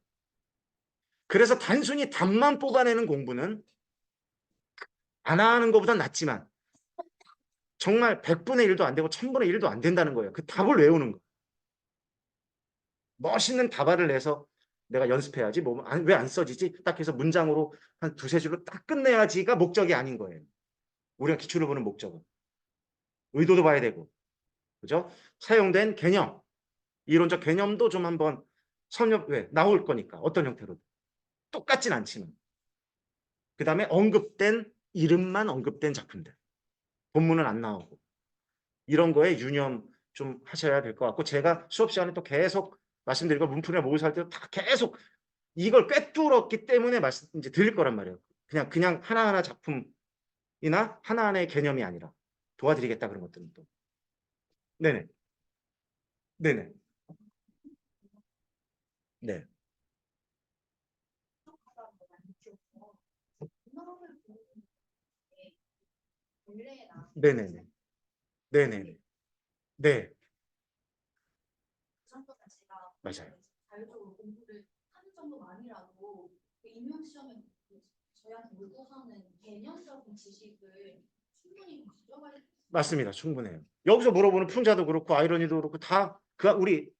그래서 단순히 답만 뽑아내는 공부는 안 하는 것보단 낫지만 정말 100분의 1도 안 되고 1000분의 1도 안 된다는 거예요. 그 답을 외우는 거. 멋있는 답안을 내서 내가 연습해야지. 뭐 왜 안 써지지? 딱 해서 문장으로 한 두세 줄로 딱 끝내야지가 목적이 아닌 거예요. 우리가 기출을 보는 목적은. 의도도 봐야 되고. 그죠? 사용된 개념, 이론적 개념도 좀 한번 왜 나올 거니까 어떤 형태로 똑같진 않지만 그 다음에 언급된 이름만 언급된 작품들 본문은 안 나오고 이런 거에 유념 좀 하셔야 될 것 같고 제가 수업 시간에 또 계속 말씀드리고 문풀이나 모의사 할 때도 다 계속 이걸 꿰뚫었기 때문에 말씀 이제 드릴 거란 말이에요. 그냥 하나하나 작품이나 하나하나의 개념이 아니라 도와드리겠다 그런 것들은 또 네네 네네 네 네네네 네네네 네 그 정도 자체가 맞아요. 자율적으로 공부를 하는 정도만이라도 그 임용 시험에 저희한테 물고서는 개념적인 지식을 충분히 가져가야 맞습니다. 충분해요. 여기서 물어보는 풍자도 그렇고 아이러니도 그렇고 다 우리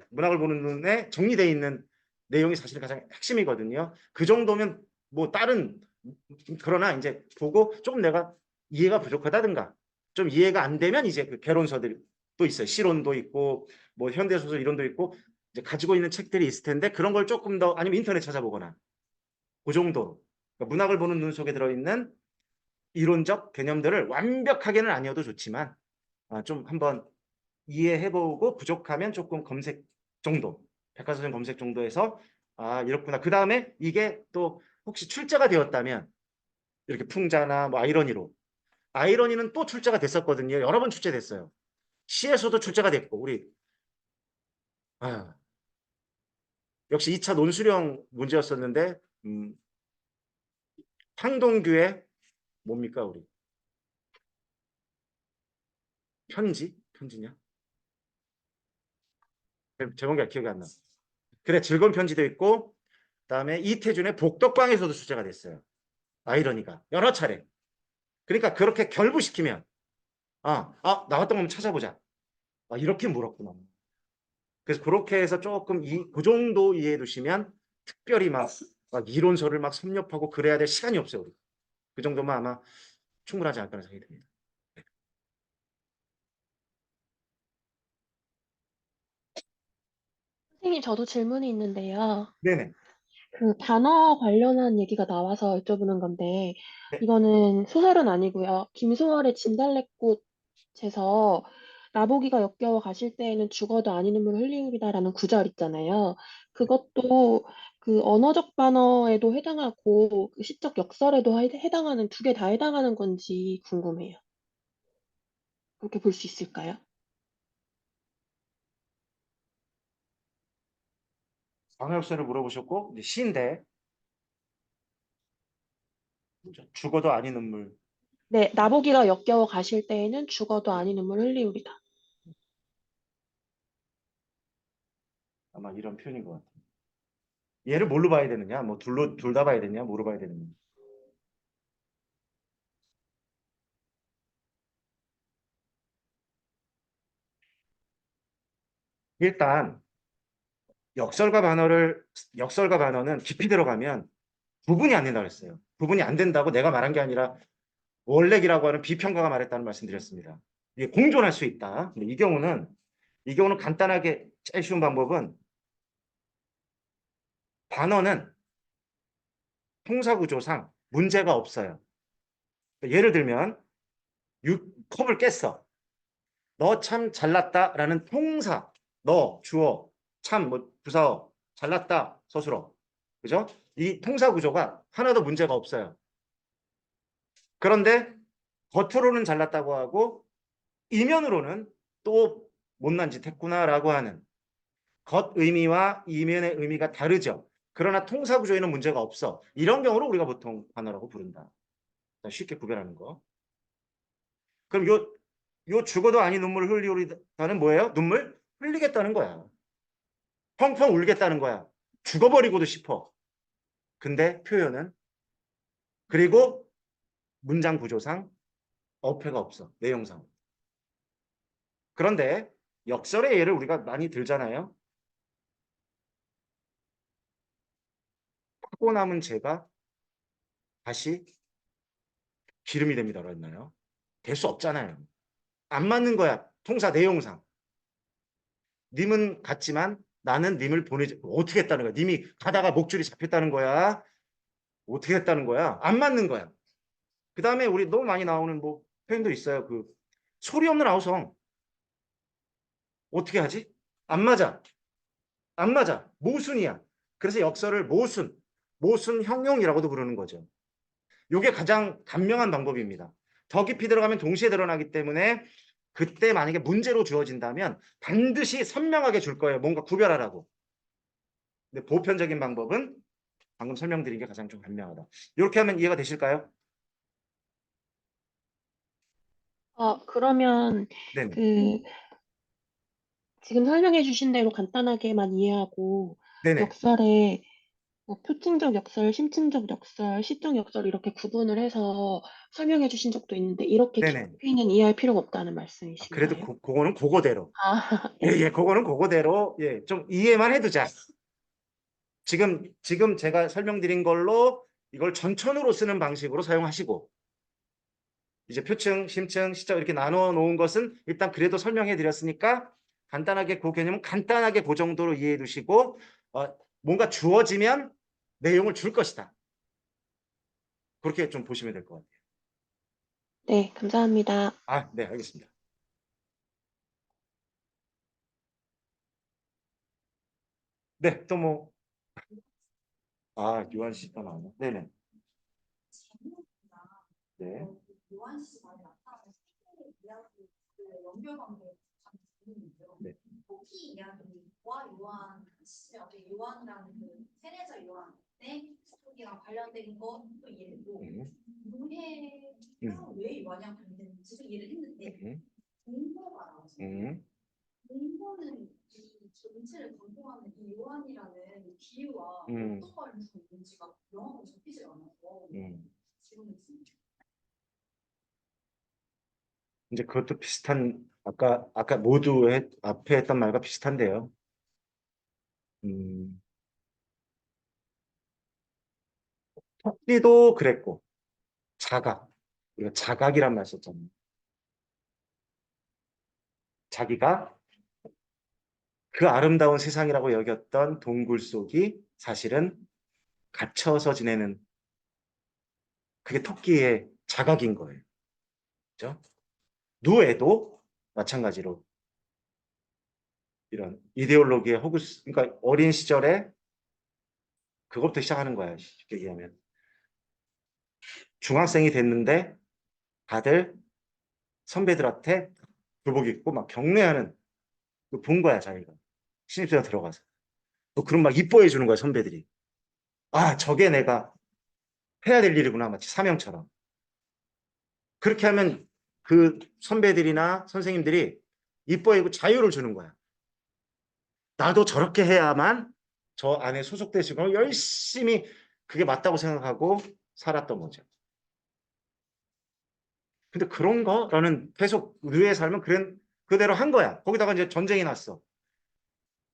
문학을 보는 눈에 정리되어 있는 내용이 사실 가장 핵심이거든요. 그 정도면 뭐 다른 그러나 이제 보고 조금 내가 이해가 부족하다든가 좀 이해가 안 되면 이제 그 개론서들이 또 있어요. 시론도 있고 뭐 현대소설 이론도 있고 이제 가지고 있는 책들이 있을 텐데 그런 걸 조금 더 아니면 인터넷 찾아보거나 그 정도로 그러니까 문학을 보는 눈 속에 들어있는 이론적 개념들을 완벽하게는 아니어도 좋지만 좀 한번 이해해보고 부족하면 조금 검색 정도, 백과사전 검색 정도에서 이렇구나. 그 다음에 이게 또 혹시 출제가 되었다면 이렇게 풍자나 뭐 아이러니는 또 출제가 됐었거든요. 여러 번 출제됐어요. 시에서도 출제가 됐고 우리 역시 2차 논술형 문제였었는데 황동규의 뭡니까 우리 편지냐? 제목이 기억이 안 나. 그래 즐거운 편지도 있고 그다음에 이태준의 복덕방에서도 출제가 됐어요. 아이러니가 여러 차례. 그러니까 그렇게 결부시키면 나왔던 거 한번 찾아보자. 이렇게 물었구나. 그래서 그렇게 해서 조금 그 정도 이해해 두시면 특별히 막 이론서를 막 섭렵하고 그래야 될 시간이 없어요. 우리. 그 정도면 아마 충분하지 않을까 생각이 듭니다. 선생님, 저도 질문이 있는데요. 네네. 그 단어 관련한 얘기가 나와서 여쭤보는 건데, 네. 이거는 소설은 아니고요. 김소월의 진달래꽃에서 나보기가 역겨워 가실 때에는 죽어도 아닌 눈물 흘리리다라는 구절 있잖아요. 그것도 그 언어적 반어에도 해당하고 그 시적 역설에도 해당하는 두 개 다 해당하는 건지 궁금해요. 그렇게 볼 수 있을까요? 방역설을 물어보셨고 이제 시인데 죽어도 아닌 눈물. 네, 나보기가 역겨워 가실 때에는 죽어도 아닌 눈물 흘리우리다. 아마 이런 표현인 것 같아요. 얘를 뭘로 봐야 되느냐? 뭐 둘 다 봐야 되느냐? 뭐로 봐야 되느냐? 일단 역설과 반어는 깊이 들어가면 구분이 안 된다고 했어요. 구분이 안 된다고 내가 말한 게 아니라 월렉이라고 하는 비평가가 말했다는 말씀드렸습니다. 이게 공존할 수 있다. 근데 이 경우는 간단하게 제일 쉬운 방법은 반어는 통사구조상 문제가 없어요. 예를 들면 컵을 깼어. 너 참 잘났다라는 통사, 너 주어, 참 뭐 부사어, 잘났다 서술어, 그죠? 이 통사 구조가 하나도 문제가 없어요. 그런데 겉으로는 잘났다고 하고 이면으로는 또 못난 짓 했구나라고 하는 겉 의미와 이면의 의미가 다르죠. 그러나 통사 구조에는 문제가 없어. 이런 경우를 우리가 보통 반어라고 부른다. 쉽게 구별하는 거. 그럼 요 죽어도 아닌 눈물을 흘리오리다는 뭐예요? 눈물 흘리겠다는 거야. 펑펑 울겠다는 거야. 죽어버리고도 싶어. 근데 표현은 그리고 문장 구조상 어폐가 없어. 내용상. 그런데 역설의 예를 우리가 많이 들잖아요. 타고 남은 재가 다시 기름이 됩니다라고 했나요? 될 수 없잖아요. 안 맞는 거야. 통사 내용상. 님은 갔지만 나는 님을 보내지. 어떻게 했다는 거야? 님이 가다가 목줄이 잡혔다는 거야. 어떻게 했다는 거야? 안 맞는 거야. 그 다음에 우리 너무 많이 나오는 뭐 표현도 있어요. 그 소리 없는 아우성. 어떻게 하지? 안 맞아. 안 맞아. 모순이야. 그래서 역설을 모순 형용이라고도 부르는 거죠. 이게 가장 간명한 방법입니다. 더 깊이 들어가면 동시에 드러나기 때문에 그때 만약에 문제로 주어진다면 반드시 선명하게 줄 거예요. 뭔가 구별하라고. 근데 보편적인 방법은 방금 설명드린 게 가장 좀 간명하다. 이렇게 하면 이해가 되실까요? 그러면 네. 그 지금 설명해 주신 대로 간단하게만 이해하고 네네. 역설에 뭐 표층적 역설, 심층적 역설, 시적 역설 이렇게 구분을 해서 설명해 주신 적도 있는데 이렇게 네네. 깊이는 이해할 필요가 없다는 그래도 말씀이신가요? 그거는 그거대로. 아, 예, 네. 예, 그거는 그거대로. 예, 좀 이해만 해두자. 지금 제가 설명드린 걸로 이걸 전천후로 쓰는 방식으로 사용하시고, 이제 표층, 심층, 시적 이렇게 나눠 놓은 것은 일단 그래도 설명해 드렸으니까 간단하게 그 개념은 간단하게 그 정도로 이해해 두시고, 뭔가 주어지면 내용을 줄 것이다. 그렇게 좀 보시면 될 것 같아요. 네, 감사합니다. 아, 네, 알겠습니다. 네, 또 뭐, 유한 씨가 나오네. 네네. 재미있구나. 네. 요한 씨 말에 나타나는 세계의 이야기 그 연결관계가 참 재밌는데요. 네. 토끼 이야기와 요한 씨, 요한이라는 그 세례자 요한의 토끼랑 관련된 것도 이해되고 노예가 왜 요한이랑 관련된지도 이해를 했는데 공부가 나와서 공부는 이 전체를 관통하는 이 요한이라는 비유와 어떤 관련성이 있는지가 명확하게 잡히지 않아서 질문했습니다. 이제 그것도 비슷한 아까 모두 앞에 했던 말과 비슷한데요. 토끼도 그랬고 자각 우리가 자각이란 말 썼잖아요. 자기가 그 아름다운 세상이라고 여겼던 동굴 속이 사실은 갇혀서 지내는 그게 토끼의 자각인 거예요. 그죠? 누에도 마찬가지로 이런 이데올로기의 허구스 그러니까 어린 시절에 그것부터 시작하는 거야. 쉽게 얘기하면 중학생이 됐는데 다들 선배들한테 교복 입고 막 경례하는 본 거야 자기가 신입생 들어가서 또 그런 막 이뻐해 주는 거야 선배들이. 저게 내가 해야 될 일이구나 마치 사명처럼. 그렇게 하면 그 선배들이나 선생님들이 이뻐해고 자유를 주는 거야. 나도 저렇게 해야만 저 안에 소속되시고 열심히 그게 맞다고 생각하고 살았던 거죠. 근데 그런 거라는 계속 의회에 살면 그대로 한 거야. 거기다가 이제 전쟁이 났어.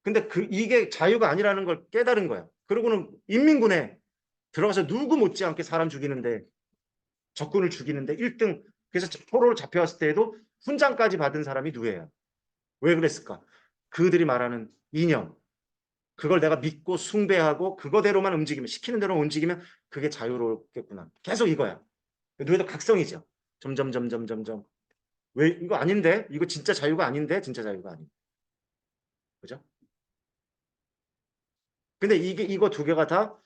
근데 이게 자유가 아니라는 걸 깨달은 거야. 그러고는 인민군에 들어가서 누구 못지않게 사람 죽이는데 적군을 죽이는데 1등 그래서 포로로 잡혀왔을 때에도 훈장까지 받은 사람이 누구예요? 왜 그랬을까? 그들이 말하는 이념 그걸 내가 믿고 숭배하고 그거대로만 움직이면 시키는 대로 움직이면 그게 자유롭겠구나. 계속 이거야. 누에도 각성이죠. 점점 왜 이거 아닌데? 이거 진짜 자유가 아닌데? 진짜 자유가 아닌데. 그죠? 근데 이거 두 개가 다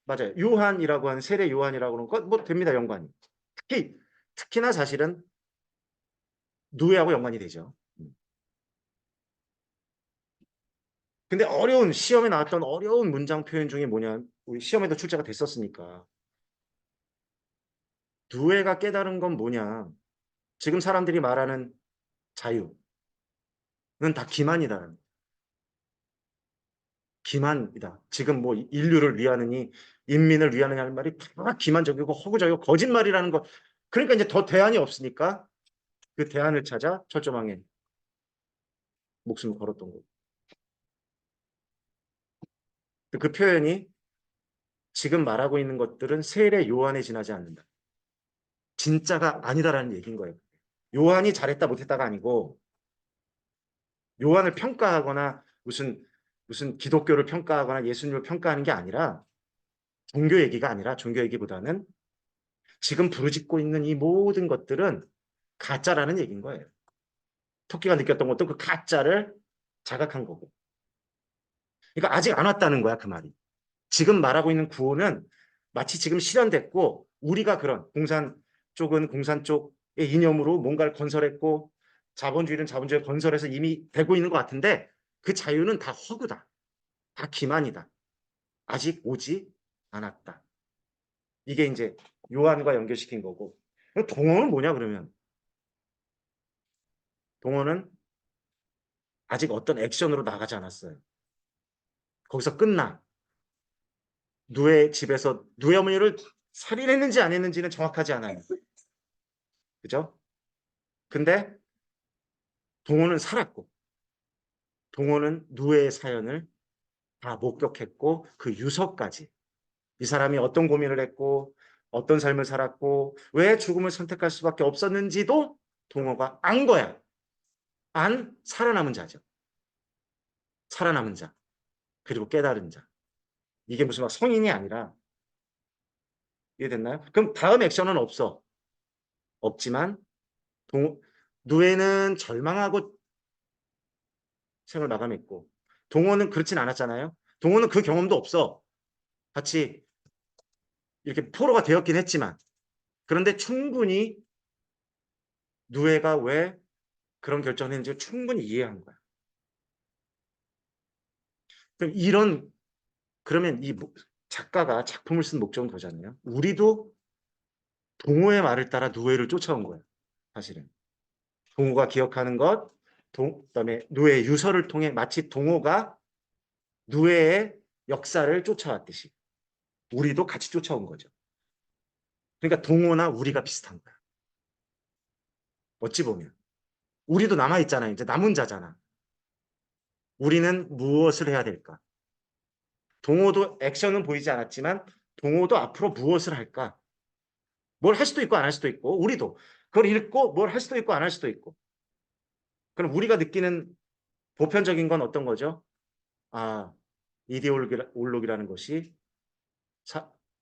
맞아요. 요한이라고 하는 세례 요한이라고 하는 것 뭐 됩니다. 연관이. 특히나 사실은 누에하고 연관이 되죠. 근데 어려운 시험에 나왔던 어려운 문장 표현 중에 뭐냐? 우리 시험에도 출제가 됐었으니까. 누에가 깨달은 건 뭐냐? 지금 사람들이 말하는 자유는 다 기만이다. 기만이다. 지금 뭐 인류를 위하느니 인민을 위하느냐 하는 말이 다 기만적이고 허구적이고 거짓말이라는 거. 그러니까 이제 더 대안이 없으니까 그 대안을 찾아 철조망에 목숨을 걸었던 거고. 그 표현이 지금 말하고 있는 것들은 세례 요한에 지나지 않는다. 진짜가 아니다라는 얘기인 거예요. 요한이 잘했다 못했다가 아니고 요한을 평가하거나 무슨 기독교를 평가하거나 예수님을 평가하는 게 아니라 종교 얘기가 아니라 종교 얘기보다는 지금 부르짖고 있는 이 모든 것들은 가짜라는 얘기인 거예요. 토끼가 느꼈던 것도 그 가짜를 자각한 거고. 그러니까 아직 안 왔다는 거야, 그 말이. 지금 말하고 있는 구호는 마치 지금 실현됐고 우리가 그런 공산 쪽은 공산 쪽의 이념으로 뭔가를 건설했고 자본주의는 자본주의 건설해서 이미 되고 있는 것 같은데 그 자유는 다 허구다. 다 기만이다. 아직 오지 않았다. 이게 이제 요한과 연결시킨 거고. 동원은 뭐냐 그러면? 동원은 아직 어떤 액션으로 나가지 않았어요. 거기서 끝나. 누의 집에서 누의 어머니를 살인했는지 안 했는지는 정확하지 않아요. 그죠? 근데 동호는 살았고 동호는 누의 사연을 다 목격했고 그 유서까지 이 사람이 어떤 고민을 했고 어떤 삶을 살았고 왜 죽음을 선택할 수밖에 없었는지도 동호가 안 거야. 안 살아남은 자죠. 살아남은 자 그리고 깨달은 자. 이게 무슨 막 성인이 아니라 이해됐나요? 그럼 다음 액션은 없어. 없지만 누에는 절망하고 생을 마감했고 동호는 그렇진 않았잖아요. 동호는 그 경험도 없어. 같이 이렇게 포로가 되었긴 했지만 그런데 충분히 누에가 왜 그런 결정을 했는지 충분히 이해한 거야. 그러면 이 작가가 작품을 쓴 목적은 그거잖아요. 우리도 동호의 말을 따라 누에를 쫓아온 거예요. 사실은. 동호가 기억하는 것, 그다음에 누에의 유서를 통해 마치 동호가 누에의 역사를 쫓아왔듯이 우리도 같이 쫓아온 거죠. 그러니까 동호나 우리가 비슷한 거야. 어찌 보면. 우리도 남아있잖아요. 이제 남은 자잖아. 우리는 무엇을 해야 될까? 동호도 액션은 보이지 않았지만 동호도 앞으로 무엇을 할까? 뭘 할 수도 있고 안 할 수도 있고 우리도 그걸 읽고 뭘 할 수도 있고 안 할 수도 있고 그럼 우리가 느끼는 보편적인 건 어떤 거죠? 아, 이데올로기라는 것이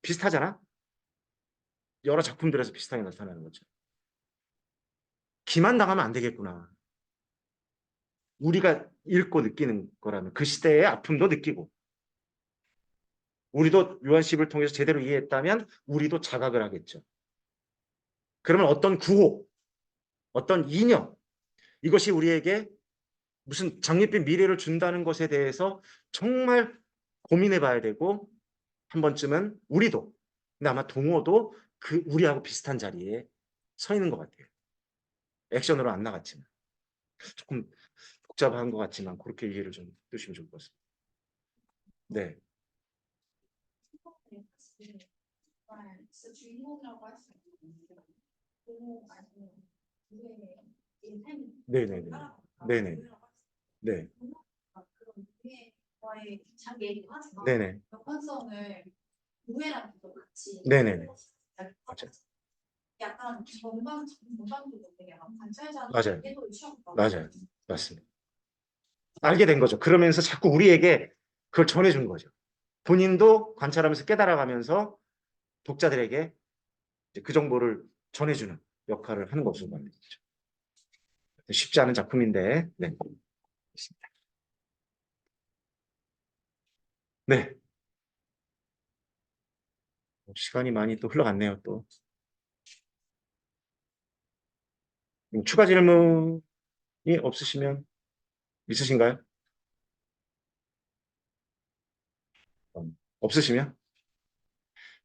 비슷하잖아? 여러 작품들에서 비슷하게 나타나는 거죠. 기만당하면 안 되겠구나. 우리가 읽고 느끼는 거라면 그 시대의 아픔도 느끼고 우리도 요한십을 통해서 제대로 이해했다면 우리도 자각을 하겠죠. 그러면 어떤 구호, 어떤 이념 이것이 우리에게 무슨 장밋빛 미래를 준다는 것에 대해서 정말 고민해 봐야 되고 한 번쯤은 우리도 근데 아마 동호도 그 우리하고 비슷한 자리에 서 있는 것 같아요. 액션으로 안 나갔지만 조금 복잡한 것 같지만 그렇게 이해를 좀 해주시면 좋을 것 같습니다. 네. 진짜 주인공이라고 할 수 있는 동호 아니면 누의 인생 네네네. 네네. 네. 그런 누에와의 자기 얘기도 하지만 네네. 연관성을 누에랑 또 같이 네네네. 맞아. 약간 전반적으로 되게 약간 관찰자는 맞아요. 계속 취업하고 맞아요. 맞습니다. 알게 된 거죠. 그러면서 자꾸 우리에게 그걸 전해준 거죠. 본인도 관찰하면서 깨달아가면서 독자들에게 이제 그 정보를 전해주는 역할을 하는 것으로 말이죠. 쉽지 않은 작품인데, 네. 네. 시간이 많이 또 흘러갔네요, 또. 추가 질문이 없으시면 있으신가요? 없으시면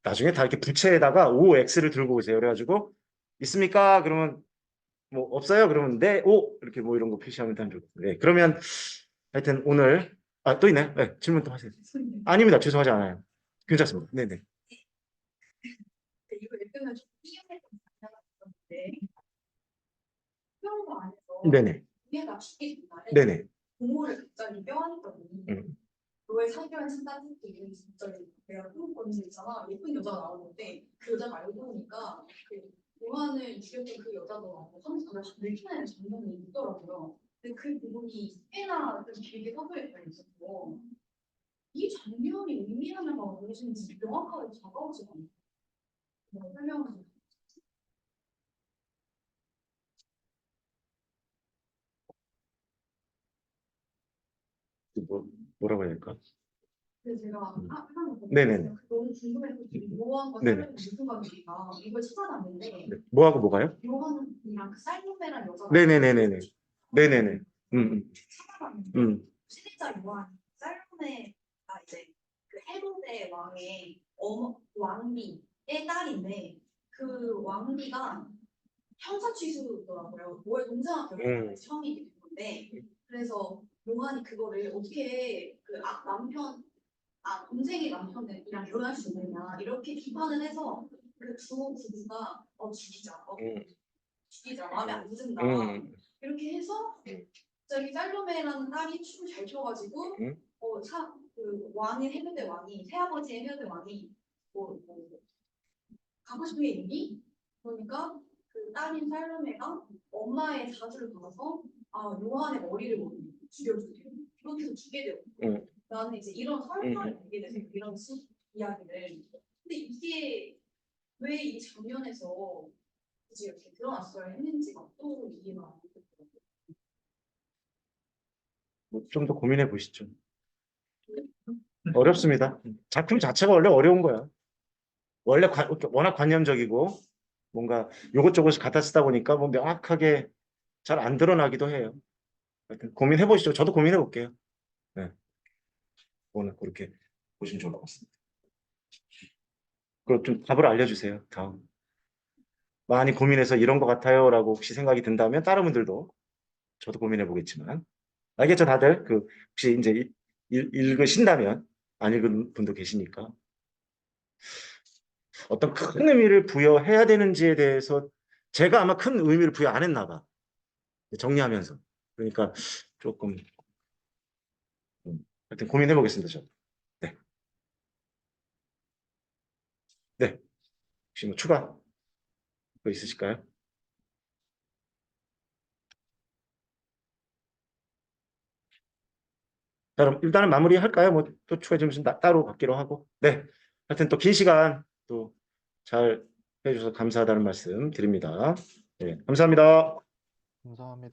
나중에 다 이렇게 부채에다가 OX를 들고 오세요. 그래가지고 있습니까? 그러면 뭐 없어요? 그러면 네, 오 이렇게 뭐 이런 거 표시하면 참 좋고. 네, 그러면 하여튼 오늘 아, 또 있나요? 네, 질문 또 하세요. 아닙니다. 죄송하지 않아요. 괜찮습니다. 네네. 이거 읽으면 좀 이해했던 단어가 있었는데 뼈 안에서 네네. 얘가 죽기 전날에 네네. 부모를 갑자기 뼈안했더니 음. 너의 사귀어야 친다는 뜻이 갑자기 내가 꿈꿨는 있잖아. 예쁜 여자가 나오는데 그 여자가 알고 보니까 그 요한을 죽였던 그 여자도 나오고 하면서 다들 늙히는 장면이 있더라고요. 근데 그 부분이 꽤나 좀 길게 서술에 가 있었고 이 장면이 의미하는 바가 무엇인지 명확하게 다가오지 않아요. 설명을 좀. 뭐라고 해야 될까? 그래서 제가 하는 거 네네네. 너무 궁금해서 요한과 네네. 썰매가 무슨 관계인가 이걸 찾아봤는데 네. 뭐하고 뭐가요? 요한이랑 그 살로메란 여자가 네네네네네. 네네네. 찾아봤는데 시리자 요한 살로메가 이제 그 헤로데 왕의 왕비의 딸인데 그 왕비가 형사 취수더라고요. 뭐에 동정한 결혼을 처음이게 된 건데 그래서 요한이 그거를 어떻게 그 남편 동생의 남편이랑 결혼할 수 있느냐 이렇게 비판을 해서 그 두 부부가 죽이자 마음에 안 든다 이렇게 해서 갑자기 살로메라는 딸이 춤을 잘 춰가지고 그 왕인 헤로데 왕이 새아버지의 헤로데 왕이 뭐 가고 싶은 게 있니? 그러니까 그 딸인 살로메가 엄마의 자주를 받아서 요한의 머리를 죽여주세요. 그렇게 해서 죽게 되었고 나는 이제 이런 설화를 알게 돼서 이런 이야기를 근데 이게 왜 이 장면에서 굳이 이렇게 드러났어야 했는지가 또 이해가 안 되더라고요. 좀 더 고민해 보시죠. 어렵습니다. 작품 자체가 원래 어려운 거야. 원래 워낙 관념적이고 뭔가 요것저것 갖다 쓰다 보니까 뭐 명확하게 잘 안 드러나기도 해요. 하여튼 고민해 보시죠. 저도 고민해 볼게요. 네. 오늘 그렇게 보시면 좋을 것 같습니다. 그럼 좀 답을 알려주세요. 다음. 많이 고민해서 이런 것 같아요라고 혹시 생각이 든다면 다른 분들도 저도 고민해 보겠지만 알겠죠, 다들? 그 혹시 이제 읽으신다면 안 읽은 분도 계시니까 어떤 큰 의미를 부여해야 되는지에 대해서 제가 아마 큰 의미를 부여 안 했나 봐. 정리하면서. 그러니까 조금 하여튼 고민해 보겠습니다, 저. 네. 네. 혹시 뭐 추가 거 있으실까요? 자, 그럼 일단은 마무리할까요? 뭐 또 추가 점수 따로 받기로 하고. 네. 하여튼 또 긴 시간 또 잘 해주셔서 감사하다는 말씀 드립니다. 네. 감사합니다. 감사합니다.